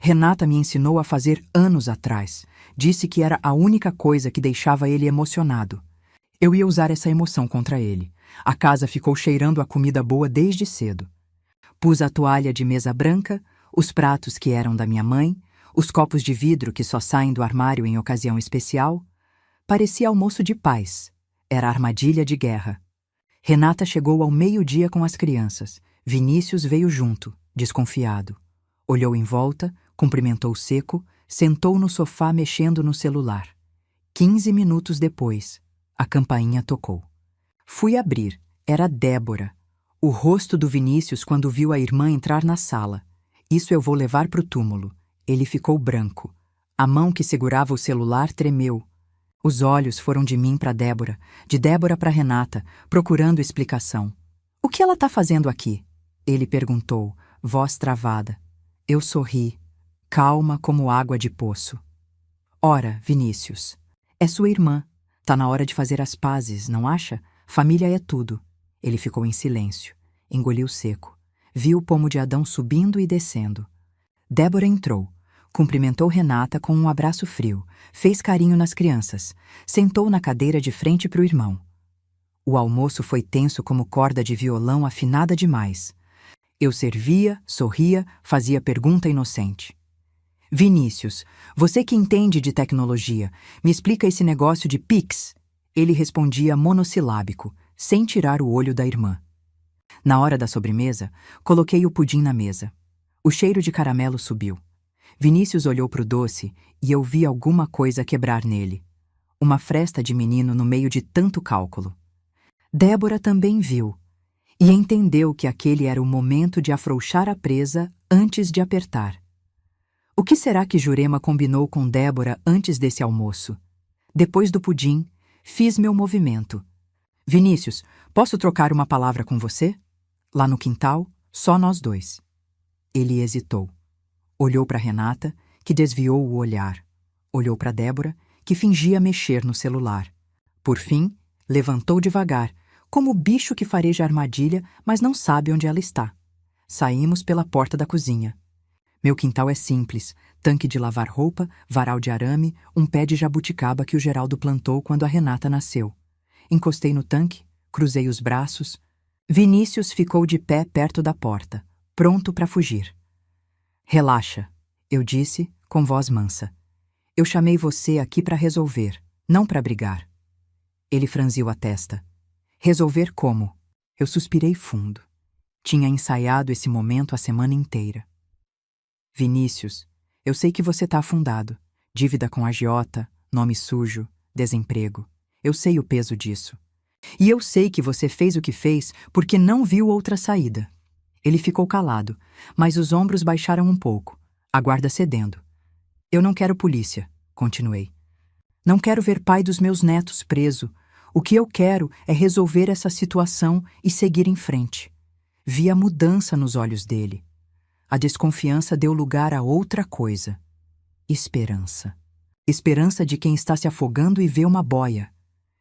Renata me ensinou a fazer anos atrás. Disse que era a única coisa que deixava ele emocionado. Eu ia usar essa emoção contra ele. A casa ficou cheirando a comida boa desde cedo. Pus a toalha de mesa branca, os pratos que eram da minha mãe, os copos de vidro que só saem do armário em ocasião especial. Parecia almoço de paz. Era armadilha de guerra. Renata chegou ao meio-dia com as crianças. Vinícius veio junto, desconfiado. Olhou em volta, cumprimentou seco, sentou no sofá mexendo no celular. 15 minutos depois, a campainha tocou. Fui abrir. Era Débora. O rosto do Vinícius quando viu a irmã entrar na sala. Isso eu vou levar pro túmulo. Ele ficou branco. A mão que segurava o celular tremeu. Os olhos foram de mim para Débora, de Débora para Renata, procurando explicação. "O que ela está fazendo aqui?" Ele perguntou, voz travada. Eu sorri, calma como água de poço. "Ora, Vinícius, é sua irmã. Tá na hora de fazer as pazes, não acha? Família é tudo." Ele ficou em silêncio, engoliu seco. Viu o pomo de Adão subindo e descendo. Débora entrou. Cumprimentou Renata com um abraço frio, fez carinho nas crianças, sentou na cadeira de frente para o irmão. O almoço foi tenso como corda de violão afinada demais. Eu servia, sorria, fazia pergunta inocente. "Vinícius, você que entende de tecnologia, me explica esse negócio de Pix?" Ele respondia monossilábico, sem tirar o olho da irmã. Na hora da sobremesa, coloquei o pudim na mesa. O cheiro de caramelo subiu. Vinícius olhou para o doce e eu vi alguma coisa quebrar nele. Uma fresta de menino no meio de tanto cálculo. Débora também viu e entendeu que aquele era o momento de afrouxar a presa antes de apertar. O que será que Jurema combinou com Débora antes desse almoço? Depois do pudim, fiz meu movimento. "Vinícius, posso trocar uma palavra com você?" Lá no quintal, só nós dois. Ele hesitou. Olhou para Renata, que desviou o olhar. Olhou para Débora, que fingia mexer no celular. Por fim, levantou devagar, como o bicho que fareja a armadilha, mas não sabe onde ela está. Saímos pela porta da cozinha. Meu quintal é simples, tanque de lavar roupa, varal de arame, um pé de jabuticaba que o Geraldo plantou quando a Renata nasceu. Encostei no tanque, cruzei os braços. Vinícius ficou de pé perto da porta, pronto para fugir. "Relaxa", eu disse, com voz mansa. "Eu chamei você aqui para resolver, não para brigar." Ele franziu a testa. "Resolver como?" Eu suspirei fundo. Tinha ensaiado esse momento a semana inteira. "Vinícius, eu sei que você está afundado. Dívida com agiota, nome sujo, desemprego. Eu sei o peso disso. E eu sei que você fez o que fez porque não viu outra saída." Ele ficou calado, mas os ombros baixaram um pouco, a guarda cedendo. "Eu não quero polícia", continuei. "Não quero ver pai dos meus netos preso. O que eu quero é resolver essa situação e seguir em frente." Vi a mudança nos olhos dele. A desconfiança deu lugar a outra coisa. Esperança. Esperança de quem está se afogando e vê uma boia.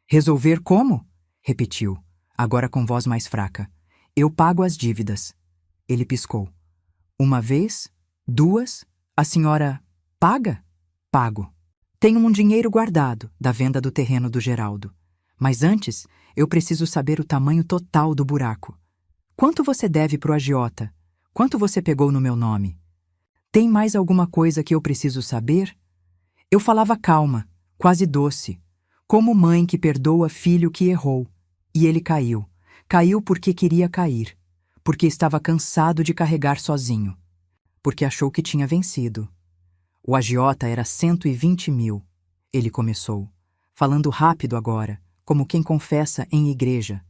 "Resolver como?" repetiu, agora com voz mais fraca. "Eu pago as dívidas." Ele piscou. "Uma vez? Duas? A senhora paga?" "Pago. Tenho um dinheiro guardado da venda do terreno do Geraldo. Mas antes, eu preciso saber o tamanho total do buraco. Quanto você deve pro agiota? Quanto você pegou no meu nome? Tem mais alguma coisa que eu preciso saber?" Eu falava calma, quase doce, como mãe que perdoa filho que errou. E ele caiu. Caiu porque queria cair. Porque estava cansado de carregar sozinho. Porque achou que tinha vencido. "O agiota era 120 mil. Ele começou, falando rápido agora, como quem confessa em igreja.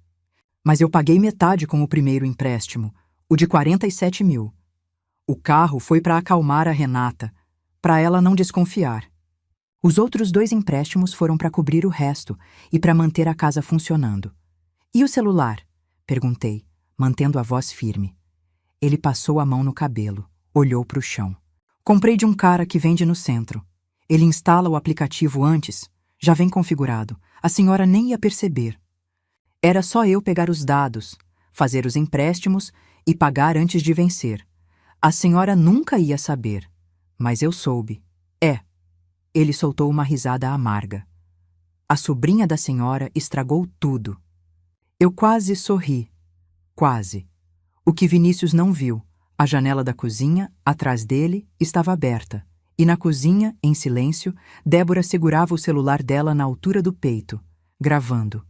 "Mas eu paguei metade com o primeiro empréstimo, o de 47 mil. O carro foi para acalmar a Renata, para ela não desconfiar. Os outros 2 empréstimos foram para cobrir o resto e para manter a casa funcionando." "E o celular?" perguntei, mantendo a voz firme. Ele passou a mão no cabelo, olhou para o chão. "Comprei de um cara que vende no centro. Ele instala o aplicativo antes, já vem configurado. A senhora nem ia perceber. Era só eu pegar os dados, fazer os empréstimos e pagar antes de vencer. A senhora nunca ia saber, mas eu soube. É." Ele soltou uma risada amarga. "A sobrinha da senhora estragou tudo." Eu quase sorri. Quase. O que Vinícius não viu, a janela da cozinha, atrás dele, estava aberta, e na cozinha, em silêncio, Débora segurava o celular dela na altura do peito, gravando.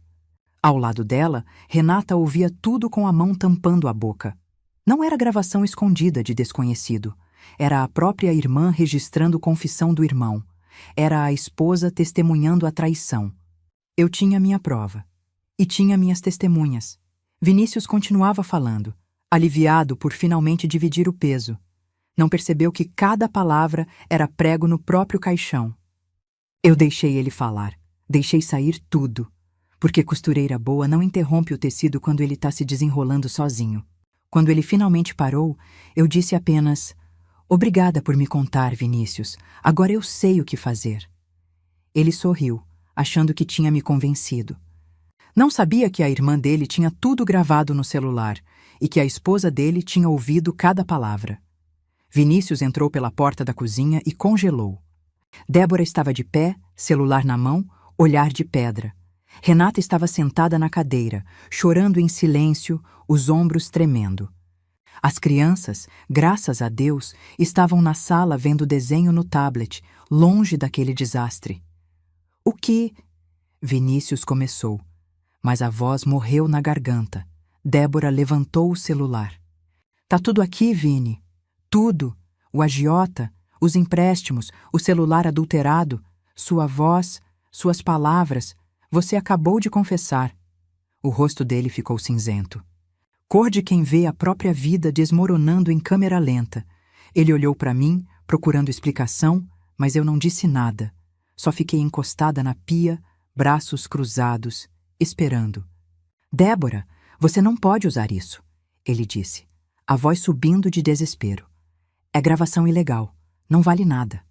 Ao lado dela, Renata ouvia tudo com a mão tampando a boca. Não era gravação escondida de desconhecido. Era a própria irmã registrando confissão do irmão. Era a esposa testemunhando a traição. Eu tinha minha prova. E tinha minhas testemunhas. Vinícius continuava falando, aliviado por finalmente dividir o peso. Não percebeu que cada palavra era prego no próprio caixão. Eu deixei ele falar. Deixei sair tudo. Porque costureira boa não interrompe o tecido quando ele está se desenrolando sozinho. Quando ele finalmente parou, eu disse apenas: "Obrigada por me contar, Vinícius. Agora eu sei o que fazer." Ele sorriu, achando que tinha me convencido. Não sabia que a irmã dele tinha tudo gravado no celular e que a esposa dele tinha ouvido cada palavra. Vinícius entrou pela porta da cozinha e congelou. Débora estava de pé, celular na mão, olhar de pedra. Renata estava sentada na cadeira, chorando em silêncio, os ombros tremendo. As crianças, graças a Deus, estavam na sala vendo desenho no tablet, longe daquele desastre. "O que?" Vinícius começou, mas a voz morreu na garganta. Débora levantou o celular. "Tá tudo aqui, Vini. Tudo. O agiota, os empréstimos, o celular adulterado, sua voz, suas palavras. Você acabou de confessar." O rosto dele ficou cinzento. Cor de quem vê a própria vida desmoronando em câmera lenta. Ele olhou para mim, procurando explicação, mas eu não disse nada. Só fiquei encostada na pia, braços cruzados, esperando. "Débora, você não pode usar isso," ele disse, a voz subindo de desespero. "É gravação ilegal. Não vale nada."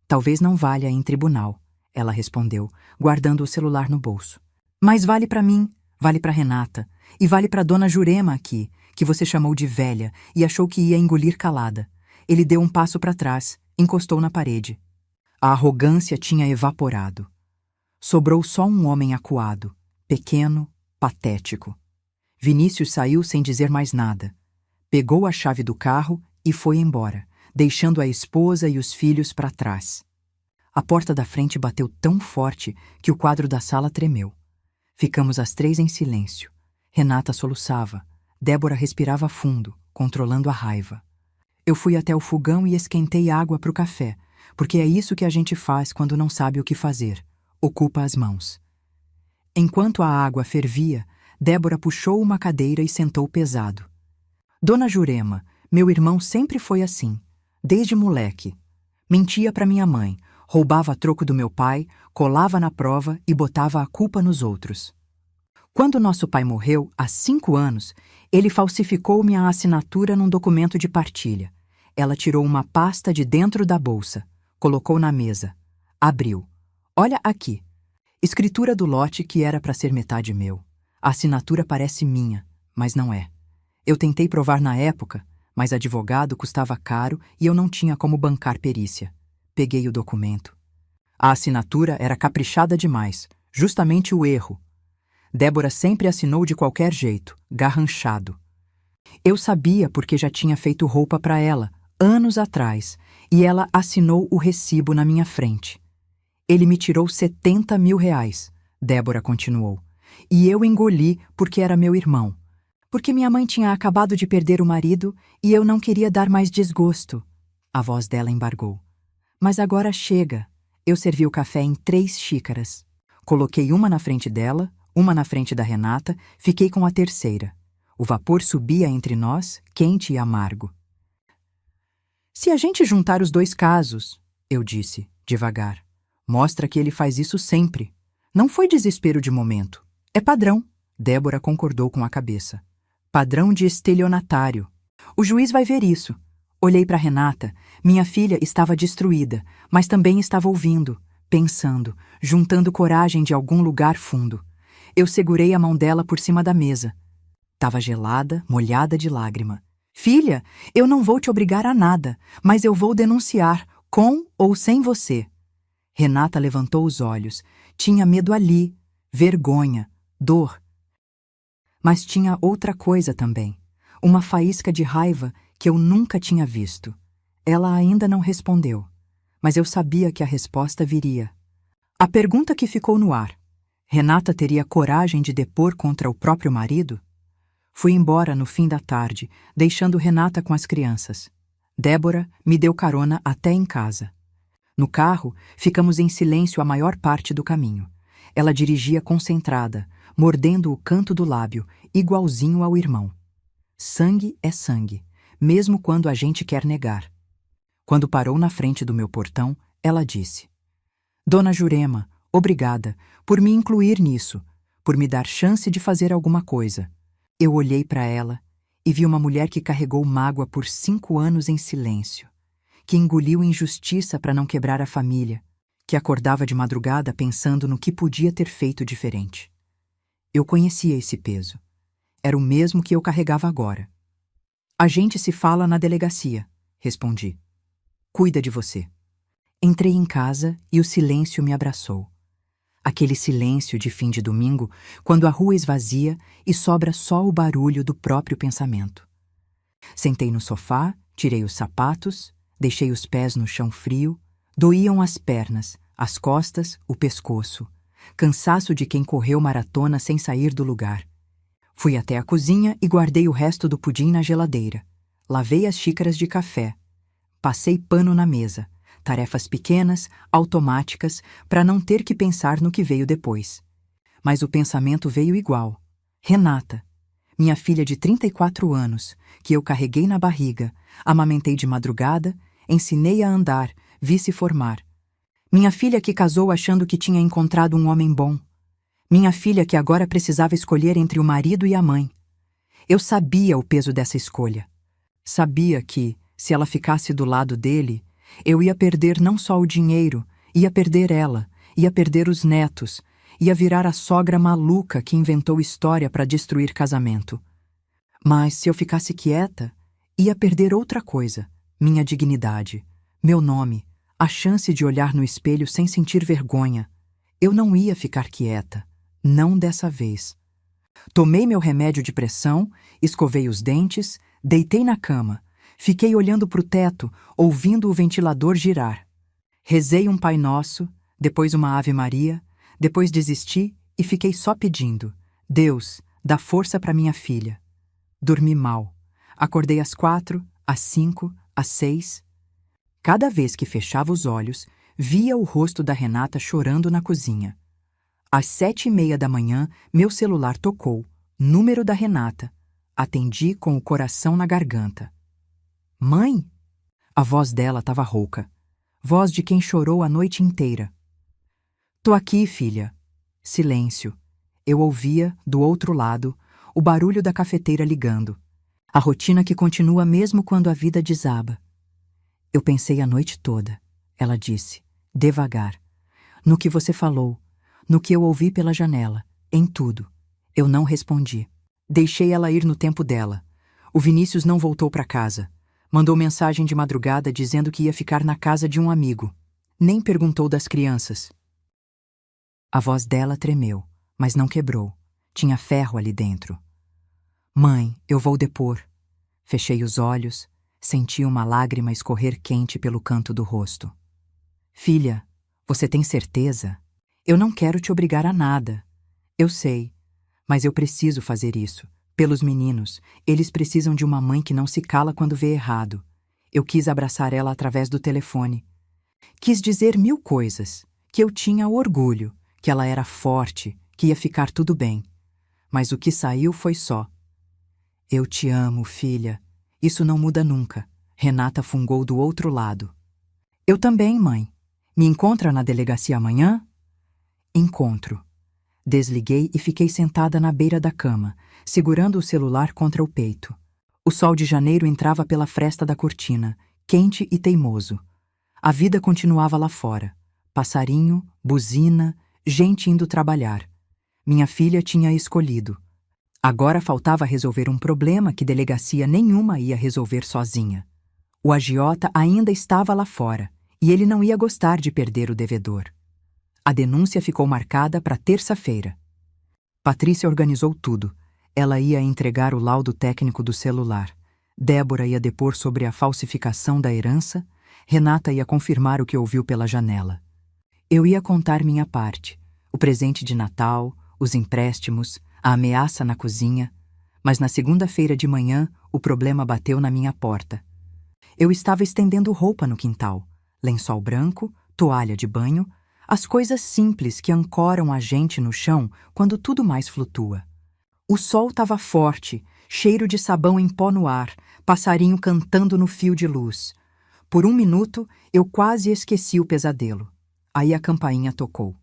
"Talvez não valha em tribunal," ela respondeu, guardando o celular no bolso. "Mas vale para mim, vale para Renata, e vale para Dona Jurema aqui, que você chamou de velha e achou que ia engolir calada." Ele deu um passo para trás, encostou na parede. A arrogância tinha evaporado. Sobrou só um homem acuado, pequeno, patético. Vinícius saiu sem dizer mais nada. Pegou a chave do carro e foi embora, deixando a esposa e os filhos para trás. A porta da frente bateu tão forte que o quadro da sala tremeu. Ficamos as três em silêncio. Renata soluçava. Débora respirava fundo, controlando a raiva. Eu fui até o fogão e esquentei água para o café, porque é isso que a gente faz quando não sabe o que fazer. Ocupa as mãos. Enquanto a água fervia, Débora puxou uma cadeira e sentou pesado. "Dona Jurema, meu irmão sempre foi assim, desde moleque. Mentia para minha mãe, roubava troco do meu pai, colava na prova e botava a culpa nos outros. Quando nosso pai morreu, há 5 anos, ele falsificou minha assinatura num documento de partilha. Ela tirou uma pasta de dentro da bolsa, colocou na mesa, abriu. Olha aqui. Escritura do lote que era para ser metade meu. A assinatura parece minha, mas não é. Eu tentei provar na época, mas advogado custava caro e eu não tinha como bancar perícia. Peguei o documento. A assinatura era caprichada demais, justamente o erro. Débora sempre assinou de qualquer jeito, garranchado. Eu sabia porque já tinha feito roupa para ela, anos atrás, e ela assinou o recibo na minha frente. Ele me tirou 70 mil reais, Débora continuou. E eu engoli porque era meu irmão. Porque minha mãe tinha acabado de perder o marido e eu não queria dar mais desgosto. A voz dela embargou. Mas agora chega. Eu servi o café em 3 xícaras. Coloquei uma na frente dela, uma na frente da Renata, fiquei com a terceira. O vapor subia entre nós, quente e amargo. Se a gente juntar os 2 casos, eu disse, devagar, mostra que ele faz isso sempre. Não foi desespero de momento. É padrão. Débora concordou com a cabeça. Padrão de estelionatário. O juiz vai ver isso. Olhei para Renata. Minha filha estava destruída, mas também estava ouvindo, pensando, juntando coragem de algum lugar fundo. Eu segurei a mão dela por cima da mesa. Tava gelada, molhada de lágrima. Filha, eu não vou te obrigar a nada, mas eu vou denunciar, com ou sem você. Renata levantou os olhos. Tinha medo ali, vergonha, dor. Mas tinha outra coisa também. Uma faísca de raiva que eu nunca tinha visto. Ela ainda não respondeu, mas eu sabia que a resposta viria. A pergunta que ficou no ar: Renata teria coragem de depor contra o próprio marido? Fui embora no fim da tarde, deixando Renata com as crianças. Débora me deu carona até em casa. No carro, ficamos em silêncio a maior parte do caminho. Ela dirigia concentrada, mordendo o canto do lábio, igualzinho ao irmão. Sangue é sangue, mesmo quando a gente quer negar. Quando parou na frente do meu portão, ela disse: Dona Jurema, obrigada por me incluir nisso, por me dar chance de fazer alguma coisa. Eu olhei para ela e vi uma mulher que carregou mágoa por 5 anos em silêncio, que engoliu injustiça para não quebrar a família, que acordava de madrugada pensando no que podia ter feito diferente. Eu conhecia esse peso. Era o mesmo que eu carregava agora. A gente se fala na delegacia, respondi. Cuida de você. Entrei em casa e o silêncio me abraçou. Aquele silêncio de fim de domingo, quando a rua esvazia e sobra só o barulho do próprio pensamento. Sentei no sofá, tirei os sapatos, deixei os pés no chão frio, doíam as pernas, as costas, o pescoço. Cansaço de quem correu maratona sem sair do lugar. Fui até a cozinha e guardei o resto do pudim na geladeira. Lavei as xícaras de café. Passei pano na mesa. Tarefas pequenas, automáticas, para não ter que pensar no que veio depois. Mas o pensamento veio igual. Renata, minha filha de 34 anos, que eu carreguei na barriga, amamentei de madrugada, ensinei a andar, vi se formar. Minha filha que casou achando que tinha encontrado um homem bom. Minha filha que agora precisava escolher entre o marido e a mãe. Eu sabia o peso dessa escolha. Sabia que, se ela ficasse do lado dele, eu ia perder não só o dinheiro, ia perder ela, ia perder os netos, ia virar a sogra maluca que inventou história para destruir casamento. Mas se eu ficasse quieta, ia perder outra coisa, minha dignidade, meu nome, a chance de olhar no espelho sem sentir vergonha. Eu não ia ficar quieta, não dessa vez. Tomei meu remédio de pressão, escovei os dentes, deitei na cama. Fiquei olhando para o teto, ouvindo o ventilador girar. Rezei um Pai Nosso, depois uma Ave Maria, depois desisti e fiquei só pedindo: Deus, dá força para minha filha. Dormi mal. Acordei às 4, às 5, às 6. Cada vez que fechava os olhos, via o rosto da Renata chorando na cozinha. Às 7:30 da manhã, meu celular tocou. Número da Renata. Atendi com o coração na garganta. Mãe? A voz dela estava rouca. Voz de quem chorou a noite inteira. Tô aqui, filha. Silêncio. Eu ouvia, do outro lado, o barulho da cafeteira ligando. A rotina que continua mesmo quando a vida desaba. Eu pensei a noite toda, ela disse, devagar. No que você falou, no que eu ouvi pela janela, em tudo. Eu não respondi. Deixei ela ir no tempo dela. O Vinícius não voltou para casa. Mandou mensagem de madrugada dizendo que ia ficar na casa de um amigo. Nem perguntou das crianças. A voz dela tremeu, mas não quebrou. Tinha ferro ali dentro. Mãe, eu vou depor. Fechei os olhos, senti uma lágrima escorrer quente pelo canto do rosto. Filha, você tem certeza? Eu não quero te obrigar a nada. Eu sei, mas eu preciso fazer isso. Pelos meninos, eles precisam de uma mãe que não se cala quando vê errado. Eu quis abraçar ela através do telefone. Quis dizer 1000 coisas, que eu tinha orgulho, que ela era forte, que ia ficar tudo bem. Mas o que saiu foi só: eu te amo, filha. Isso não muda nunca. Renata fungou do outro lado. Eu também, mãe. Me encontra na delegacia amanhã? Encontro. Desliguei e fiquei sentada na beira da cama, segurando o celular contra o peito. O sol de janeiro entrava pela fresta da cortina, quente e teimoso. A vida continuava lá fora. Passarinho, buzina, gente indo trabalhar. Minha filha tinha escolhido. Agora faltava resolver um problema que delegacia nenhuma ia resolver sozinha. O agiota ainda estava lá fora, e ele não ia gostar de perder o devedor. A denúncia ficou marcada para terça-feira. Patrícia organizou tudo. Ela ia entregar o laudo técnico do celular. Débora ia depor sobre a falsificação da herança. Renata ia confirmar o que ouviu pela janela. Eu ia contar minha parte. O presente de Natal, os empréstimos, a ameaça na cozinha. Mas na segunda-feira de manhã, o problema bateu na minha porta. Eu estava estendendo roupa no quintal. Lençol branco, toalha de banho, as coisas simples que ancoram a gente no chão quando tudo mais flutua. O sol estava forte, cheiro de sabão em pó no ar, passarinho cantando no fio de luz. Por um minuto, eu quase esqueci o pesadelo. Aí a campainha tocou.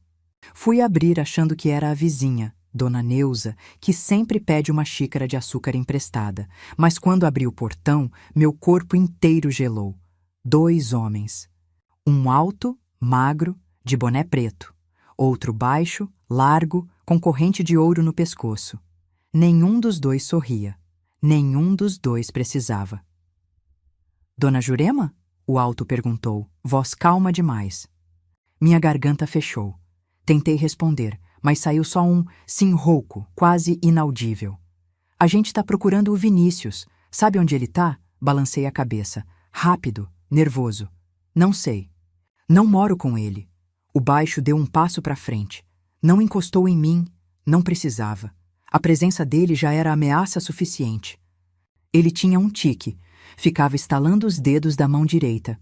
Fui abrir achando que era a vizinha, Dona Neuza, que sempre pede uma xícara de açúcar emprestada. Mas quando abri o portão, meu corpo inteiro gelou. 2 homens. Um alto, magro, de boné preto. Outro baixo, largo, com corrente de ouro no pescoço. Nenhum dos 2 sorria. Nenhum dos 2 precisava. Dona Jurema? O alto perguntou, voz calma demais. Minha garganta fechou. Tentei responder, mas saiu só um sim rouco, quase inaudível. A gente tá procurando o Vinícius. Sabe onde ele tá? Balancei a cabeça. Rápido, nervoso. Não sei. Não moro com ele. O baixo deu um passo para frente. Não encostou em mim. Não precisava. A presença dele já era ameaça suficiente. Ele tinha um tique. Ficava estalando os dedos da mão direita.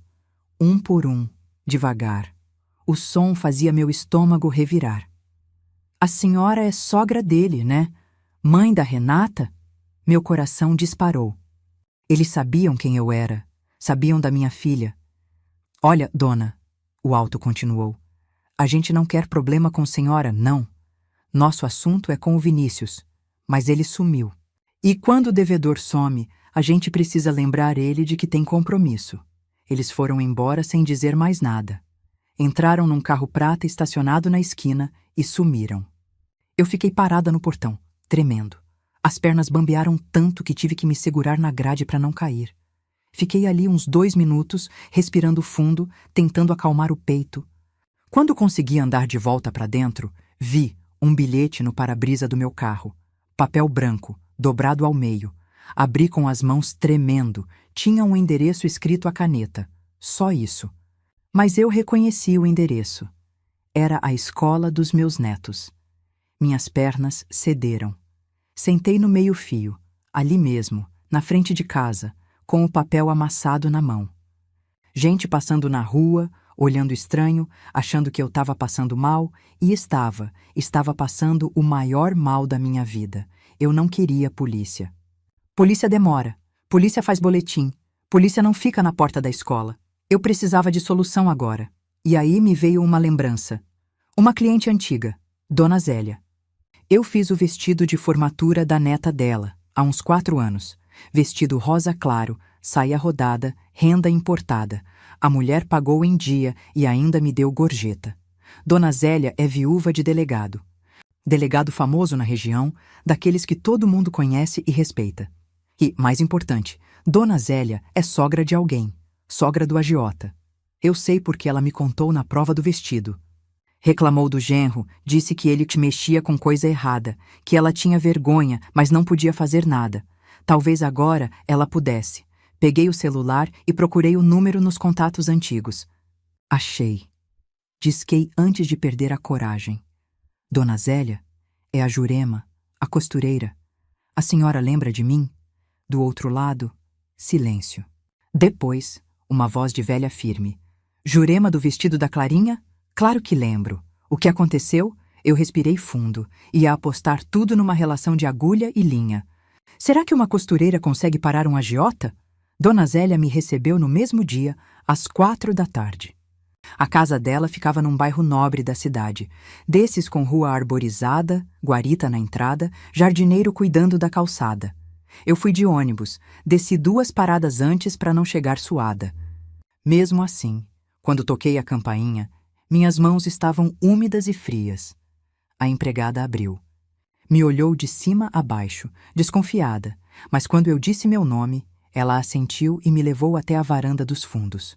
Um por um, devagar. O som fazia meu estômago revirar. A senhora é sogra dele, né? Mãe da Renata? Meu coração disparou. Eles sabiam quem eu era. Sabiam da minha filha. Olha, dona, o alto continuou. A gente não quer problema com a senhora, não. Nosso assunto é com o Vinícius. Mas ele sumiu. E quando o devedor some, a gente precisa lembrar ele de que tem compromisso. Eles foram embora sem dizer mais nada. Entraram num carro prata estacionado na esquina e sumiram. Eu fiquei parada no portão, tremendo. As pernas bambearam tanto que tive que me segurar na grade para não cair. Fiquei ali uns 2 minutos, respirando fundo, tentando acalmar o peito. Quando consegui andar de volta para dentro, vi um bilhete no para-brisa do meu carro. Papel branco, dobrado ao meio. Abri com as mãos tremendo. Tinha um endereço escrito à caneta. Só isso. Mas eu reconheci o endereço. Era a escola dos meus netos. Minhas pernas cederam. Sentei no meio-fio, ali mesmo, na frente de casa, com o papel amassado na mão. Gente passando na rua, olhando estranho, achando que eu estava passando mal, e estava passando o maior mal da minha vida. Eu não queria polícia. Polícia demora, polícia faz boletim, polícia não fica na porta da escola. Eu precisava de solução agora. E aí me veio uma lembrança. Uma cliente antiga, Dona Zélia. Eu fiz o vestido de formatura da neta dela, há uns 4 anos. Vestido rosa claro, saia rodada, renda importada. A mulher pagou em dia e ainda me deu gorjeta. Dona Zélia é viúva de delegado. Delegado famoso na região, daqueles que todo mundo conhece e respeita. E, mais importante, Dona Zélia é sogra de alguém. Sogra do agiota. Eu sei porque ela me contou na prova do vestido. Reclamou do genro, disse que ele mexia com coisa errada, que ela tinha vergonha, mas não podia fazer nada. Talvez agora ela pudesse. Peguei o celular e procurei o número nos contatos antigos. Achei. Disquei antes de perder a coragem. Dona Zélia? É a Jurema, a costureira. A senhora lembra de mim? Do outro lado, silêncio. Depois, uma voz de velha firme. Jurema do vestido da Clarinha? Claro que lembro. O que aconteceu? Eu respirei fundo. Ia apostar tudo numa relação de agulha e linha. Será que uma costureira consegue parar um agiota? Dona Zélia me recebeu no mesmo dia, às 4 da tarde. A casa dela ficava num bairro nobre da cidade, desses com rua arborizada, guarita na entrada, jardineiro cuidando da calçada. Eu fui de ônibus, desci 2 paradas antes para não chegar suada. Mesmo assim, quando toquei a campainha, minhas mãos estavam úmidas e frias. A empregada abriu. Me olhou de cima a baixo, desconfiada, mas quando eu disse meu nome, ela assentiu e me levou até a varanda dos fundos.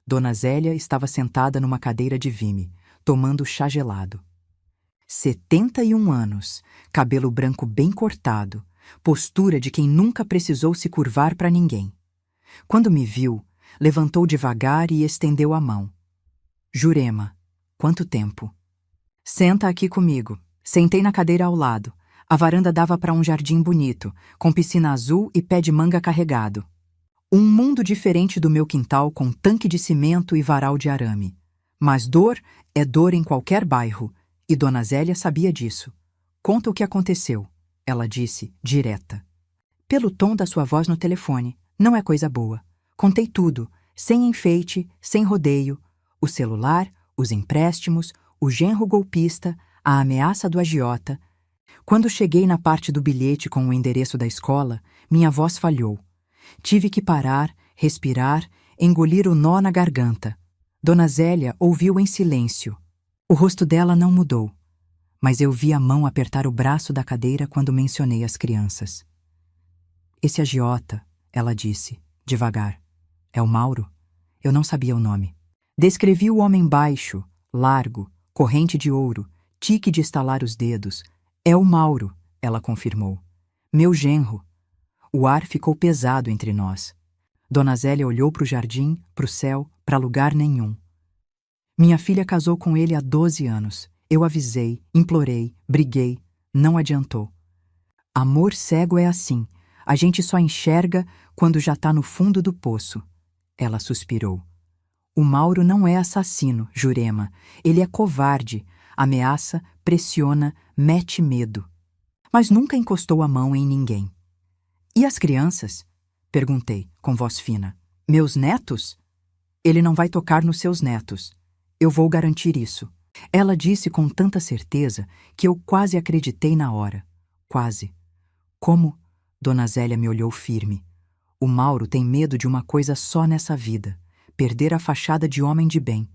Dona Zélia estava sentada numa cadeira de vime, tomando chá gelado. 71 anos, cabelo branco bem cortado, postura de quem nunca precisou se curvar para ninguém. Quando me viu, levantou devagar e estendeu a mão. Jurema, quanto tempo? Senta aqui comigo. Sentei na cadeira ao lado. A varanda dava para um jardim bonito, com piscina azul e pé de manga carregado. Um mundo diferente do meu quintal com tanque de cimento e varal de arame. Mas dor é dor em qualquer bairro, e Dona Zélia sabia disso. Conta o que aconteceu, ela disse, direta. Pelo tom da sua voz no telefone, não é coisa boa. Contei tudo, Sem enfeite, sem rodeio, o celular, os empréstimos, o genro golpista, a ameaça do agiota. Quando cheguei na parte do bilhete com o endereço da escola, minha voz falhou. Tive que parar, respirar, engolir o nó na garganta. Dona Zélia ouviu em silêncio. O rosto dela não mudou, mas eu vi a mão apertar o braço da cadeira quando mencionei as crianças. Esse agiota, ela disse, devagar. É o Mauro? Eu não sabia o nome. Descrevi o homem baixo, largo, corrente de ouro, tique de estalar os dedos. É o Mauro, ela confirmou. Meu genro. O ar ficou pesado entre nós. Dona Zélia olhou para o jardim, para o céu, para lugar nenhum. Minha filha casou com ele há 12 anos. Eu avisei, implorei, briguei. Não adiantou. Amor cego é assim. A gente só enxerga quando já está no fundo do poço. Ela suspirou. O Mauro não é assassino, Jurema. Ele é covarde. Ameaça, pressiona, mete medo. Mas nunca encostou a mão em ninguém. E as crianças? Perguntei, com voz fina. Meus netos? Ele não vai tocar nos seus netos. Eu vou garantir isso. Ela disse com tanta certeza que eu quase acreditei na hora. Quase. Como? Dona Zélia me olhou firme. O Mauro tem medo de uma coisa só nessa vida: perder a fachada de homem de bem.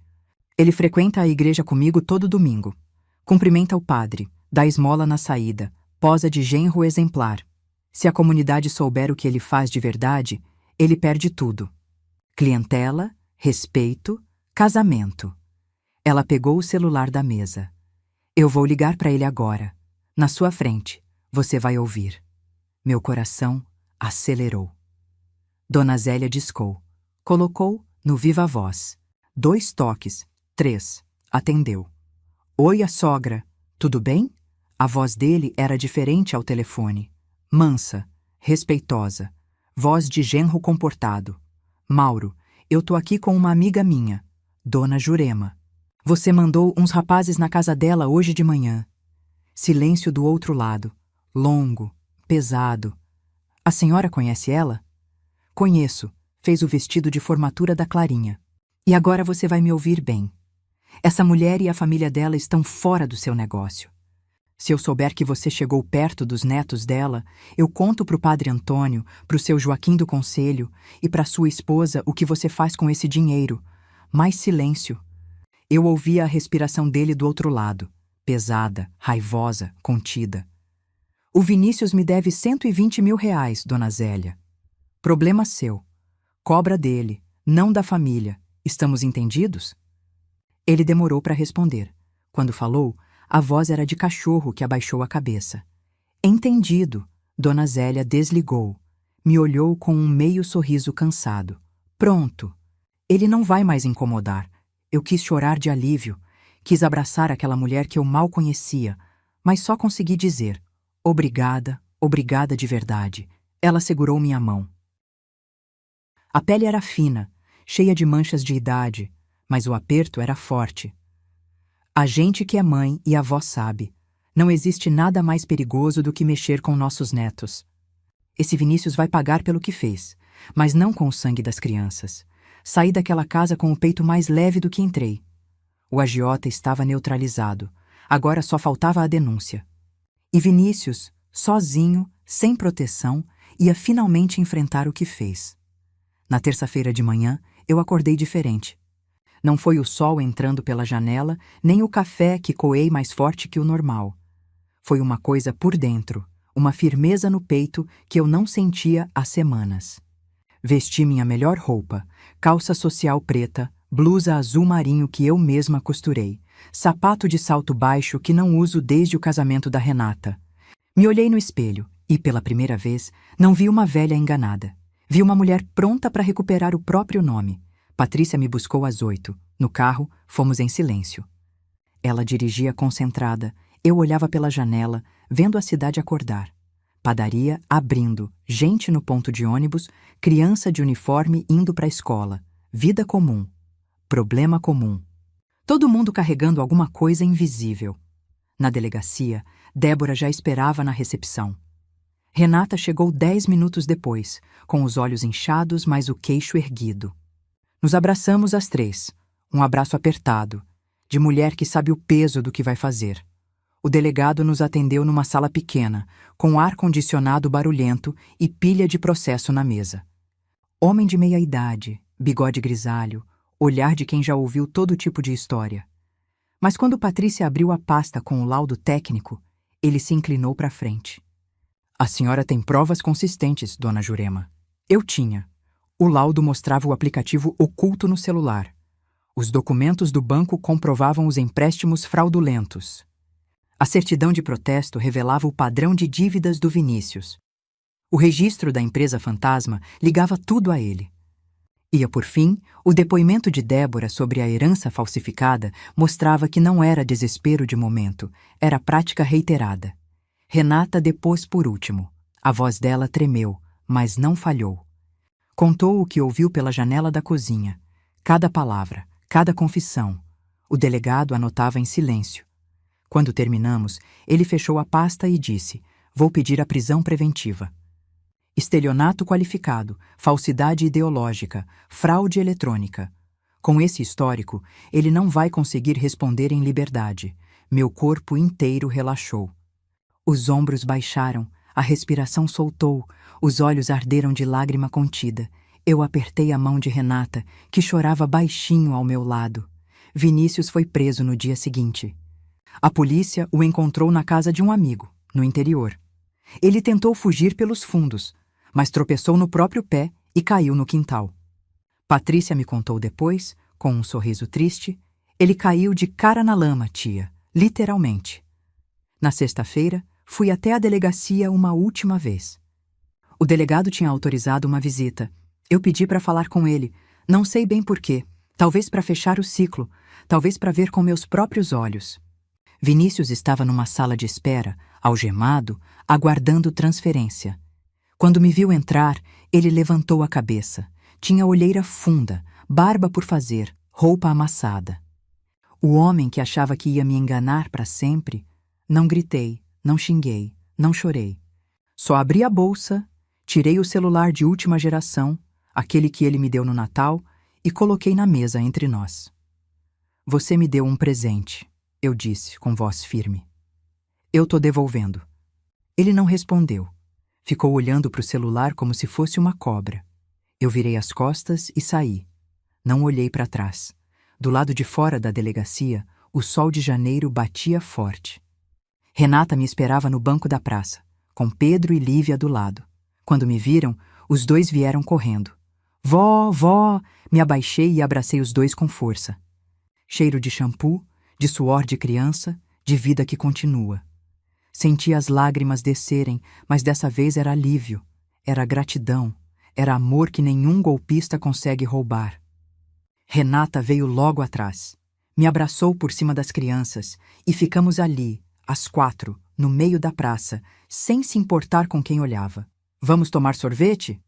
Ele frequenta a igreja comigo todo domingo. Cumprimenta o padre, dá esmola na saída, posa de genro exemplar. Se a comunidade souber o que ele faz de verdade, ele perde tudo. Clientela, respeito, casamento. Ela pegou o celular da mesa. Eu vou ligar para ele agora. Na sua frente, você vai ouvir. Meu coração acelerou. Dona Zélia discou. Colocou no viva voz. 2 toques, 3. Atendeu. Oi, a sogra. Tudo bem? A voz dele era diferente ao telefone. Mansa, respeitosa. Voz de genro comportado. Mauro, eu tô aqui com uma amiga minha, Dona Jurema. Você mandou uns rapazes na casa dela hoje de manhã. Silêncio do outro lado. Longo, pesado. A senhora conhece ela? Conheço. Fez o vestido de formatura da Clarinha. E agora você vai me ouvir bem. Essa mulher e a família dela estão fora do seu negócio. Se eu souber que você chegou perto dos netos dela, eu conto pro padre Antônio, pro seu Joaquim do Conselho e pra sua esposa o que você faz com esse dinheiro. Mais silêncio. Eu ouvia a respiração dele do outro lado, pesada, raivosa, contida. O Vinícius me deve 120 mil reais, Dona Zélia. Problema seu. Cobra dele, não da família. Estamos entendidos? Ele demorou para responder. Quando falou, a voz era de cachorro que abaixou a cabeça. Entendido. Dona Zélia desligou. Me olhou com um meio sorriso cansado. Pronto. Ele não vai mais incomodar. Eu quis chorar de alívio. Quis abraçar aquela mulher que eu mal conhecia, mas só consegui dizer: obrigada, obrigada de verdade. Ela segurou minha mão. A pele era fina, cheia de manchas de idade, mas o aperto era forte. A gente que é mãe e avó sabe, não existe nada mais perigoso do que mexer com nossos netos. Esse Vinícius vai pagar pelo que fez, mas não com o sangue das crianças. Saí daquela casa com o peito mais leve do que entrei. O agiota estava neutralizado. Agora só faltava a denúncia. E Vinícius, sozinho, sem proteção, ia finalmente enfrentar o que fez. Na terça-feira de manhã, eu acordei diferente. Não foi o sol entrando pela janela, nem o café que coei mais forte que o normal. Foi uma coisa por dentro, uma firmeza no peito que eu não sentia há semanas. Vesti minha melhor roupa, calça social preta, blusa azul marinho que eu mesma costurei, sapato de salto baixo que não uso desde o casamento da Renata. Me olhei no espelho e, pela primeira vez, não vi uma velha enganada. Vi uma mulher pronta para recuperar o próprio nome. Patrícia me buscou às 8. No carro, fomos em silêncio. Ela dirigia concentrada. Eu olhava pela janela, vendo a cidade acordar. Padaria abrindo, gente no ponto de ônibus, criança de uniforme indo para a escola. Vida comum. Problema comum. Todo mundo carregando alguma coisa invisível. Na delegacia, Débora já esperava na recepção. Renata chegou 10 minutos depois, com os olhos inchados, mas o queixo erguido. Nos abraçamos as três, um abraço apertado, de mulher que sabe o peso do que vai fazer. O delegado nos atendeu numa sala pequena, com ar-condicionado barulhento e pilha de processo na mesa. Homem de meia idade, bigode grisalho, olhar de quem já ouviu todo tipo de história. Mas quando Patrícia abriu a pasta com o laudo técnico, ele se inclinou para frente. A senhora tem provas consistentes, dona Jurema. Eu tinha. O laudo mostrava o aplicativo oculto no celular. Os documentos do banco comprovavam os empréstimos fraudulentos. A certidão de protesto revelava o padrão de dívidas do Vinícius. O registro da empresa fantasma ligava tudo a ele. E, por fim, o depoimento de Débora sobre a herança falsificada mostrava que não era desespero de momento, era prática reiterada. Renata depôs por último. A voz dela tremeu, mas não falhou. Contou o que ouviu pela janela da cozinha. Cada palavra, cada confissão. O delegado anotava em silêncio. Quando terminamos, ele fechou a pasta e disse: "Vou pedir a prisão preventiva. Estelionato qualificado, falsidade ideológica, fraude eletrônica. Com esse histórico, ele não vai conseguir responder em liberdade." Meu corpo inteiro relaxou. Os ombros baixaram, a respiração soltou, os olhos arderam de lágrima contida. Eu apertei a mão de Renata, que chorava baixinho ao meu lado. Vinícius foi preso no dia seguinte. A polícia o encontrou na casa de um amigo, no interior. Ele tentou fugir pelos fundos, mas tropeçou no próprio pé e caiu no quintal. Patrícia me contou depois, com um sorriso triste: "Ele caiu de cara na lama, tia, literalmente." Na sexta-feira, fui até a delegacia uma última vez. O delegado tinha autorizado uma visita. Eu pedi para falar com ele, não sei bem porquê, talvez para fechar o ciclo, talvez para ver com meus próprios olhos. Vinícius estava numa sala de espera, algemado, aguardando transferência. Quando me viu entrar, ele levantou a cabeça. Tinha olheira funda, barba por fazer, roupa amassada. O homem que achava que ia me enganar para sempre. Não gritei, não xinguei, não chorei. Só abri a bolsa, tirei o celular de última geração, aquele que ele me deu no Natal, e coloquei na mesa entre nós. "Você me deu um presente", eu disse com voz firme. "Eu tô devolvendo." Ele não respondeu. Ficou olhando para o celular como se fosse uma cobra. Eu virei as costas e saí. Não olhei para trás. Do lado de fora da delegacia, o sol de janeiro batia forte. Renata me esperava no banco da praça, com Pedro e Lívia do lado. Quando me viram, os dois vieram correndo. "Vó, vó!" Me abaixei e abracei os dois com força. Cheiro de shampoo, de suor de criança, de vida que continua. Senti as lágrimas descerem, mas dessa vez era alívio, era gratidão, era amor que nenhum golpista consegue roubar. Renata veio logo atrás, me abraçou por cima das crianças e ficamos ali, às 4, no meio da praça, sem se importar com quem olhava. "Vamos tomar sorvete?"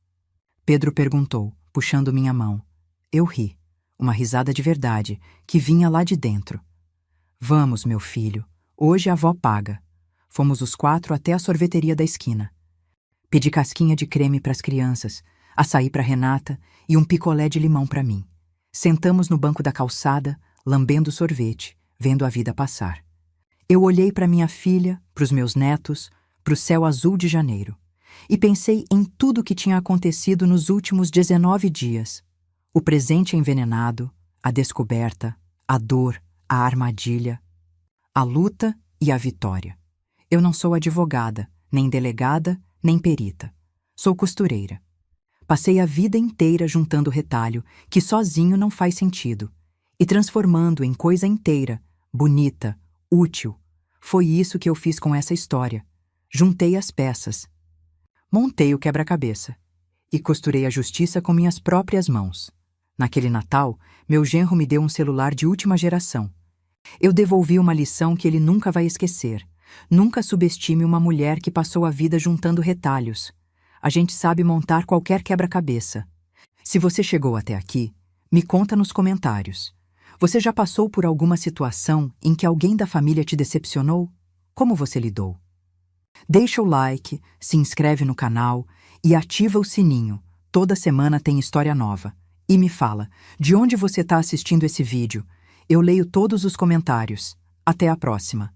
Pedro perguntou, puxando minha mão. Eu ri, uma risada de verdade, que vinha lá de dentro. "Vamos, meu filho, hoje a avó paga." Fomos os 4 até a sorveteria da esquina. Pedi casquinha de creme para as crianças, açaí para Renata e um picolé de limão para mim. Sentamos no banco da calçada, lambendo sorvete, vendo a vida passar. Eu olhei para minha filha, para os meus netos, para o céu azul de janeiro, e pensei em tudo o que tinha acontecido nos últimos 19 dias. O presente envenenado, a descoberta, a dor, a armadilha, a luta e a vitória. Eu não sou advogada, nem delegada, nem perita. Sou costureira. Passei a vida inteira juntando retalho, que sozinho não faz sentido, e transformando em coisa inteira, bonita, útil. Foi isso que eu fiz com essa história. Juntei as peças. Montei o quebra-cabeça. E costurei a justiça com minhas próprias mãos. Naquele Natal, meu genro me deu um celular de última geração. Eu devolvi uma lição que ele nunca vai esquecer. Nunca subestime uma mulher que passou a vida juntando retalhos. A gente sabe montar qualquer quebra-cabeça. Se você chegou até aqui, me conta nos comentários. Você já passou por alguma situação em que alguém da família te decepcionou? Como você lidou? Deixa o like, se inscreve no canal e ativa o sininho. Toda semana tem história nova. E me fala, de onde você está assistindo esse vídeo? Eu leio todos os comentários. Até a próxima.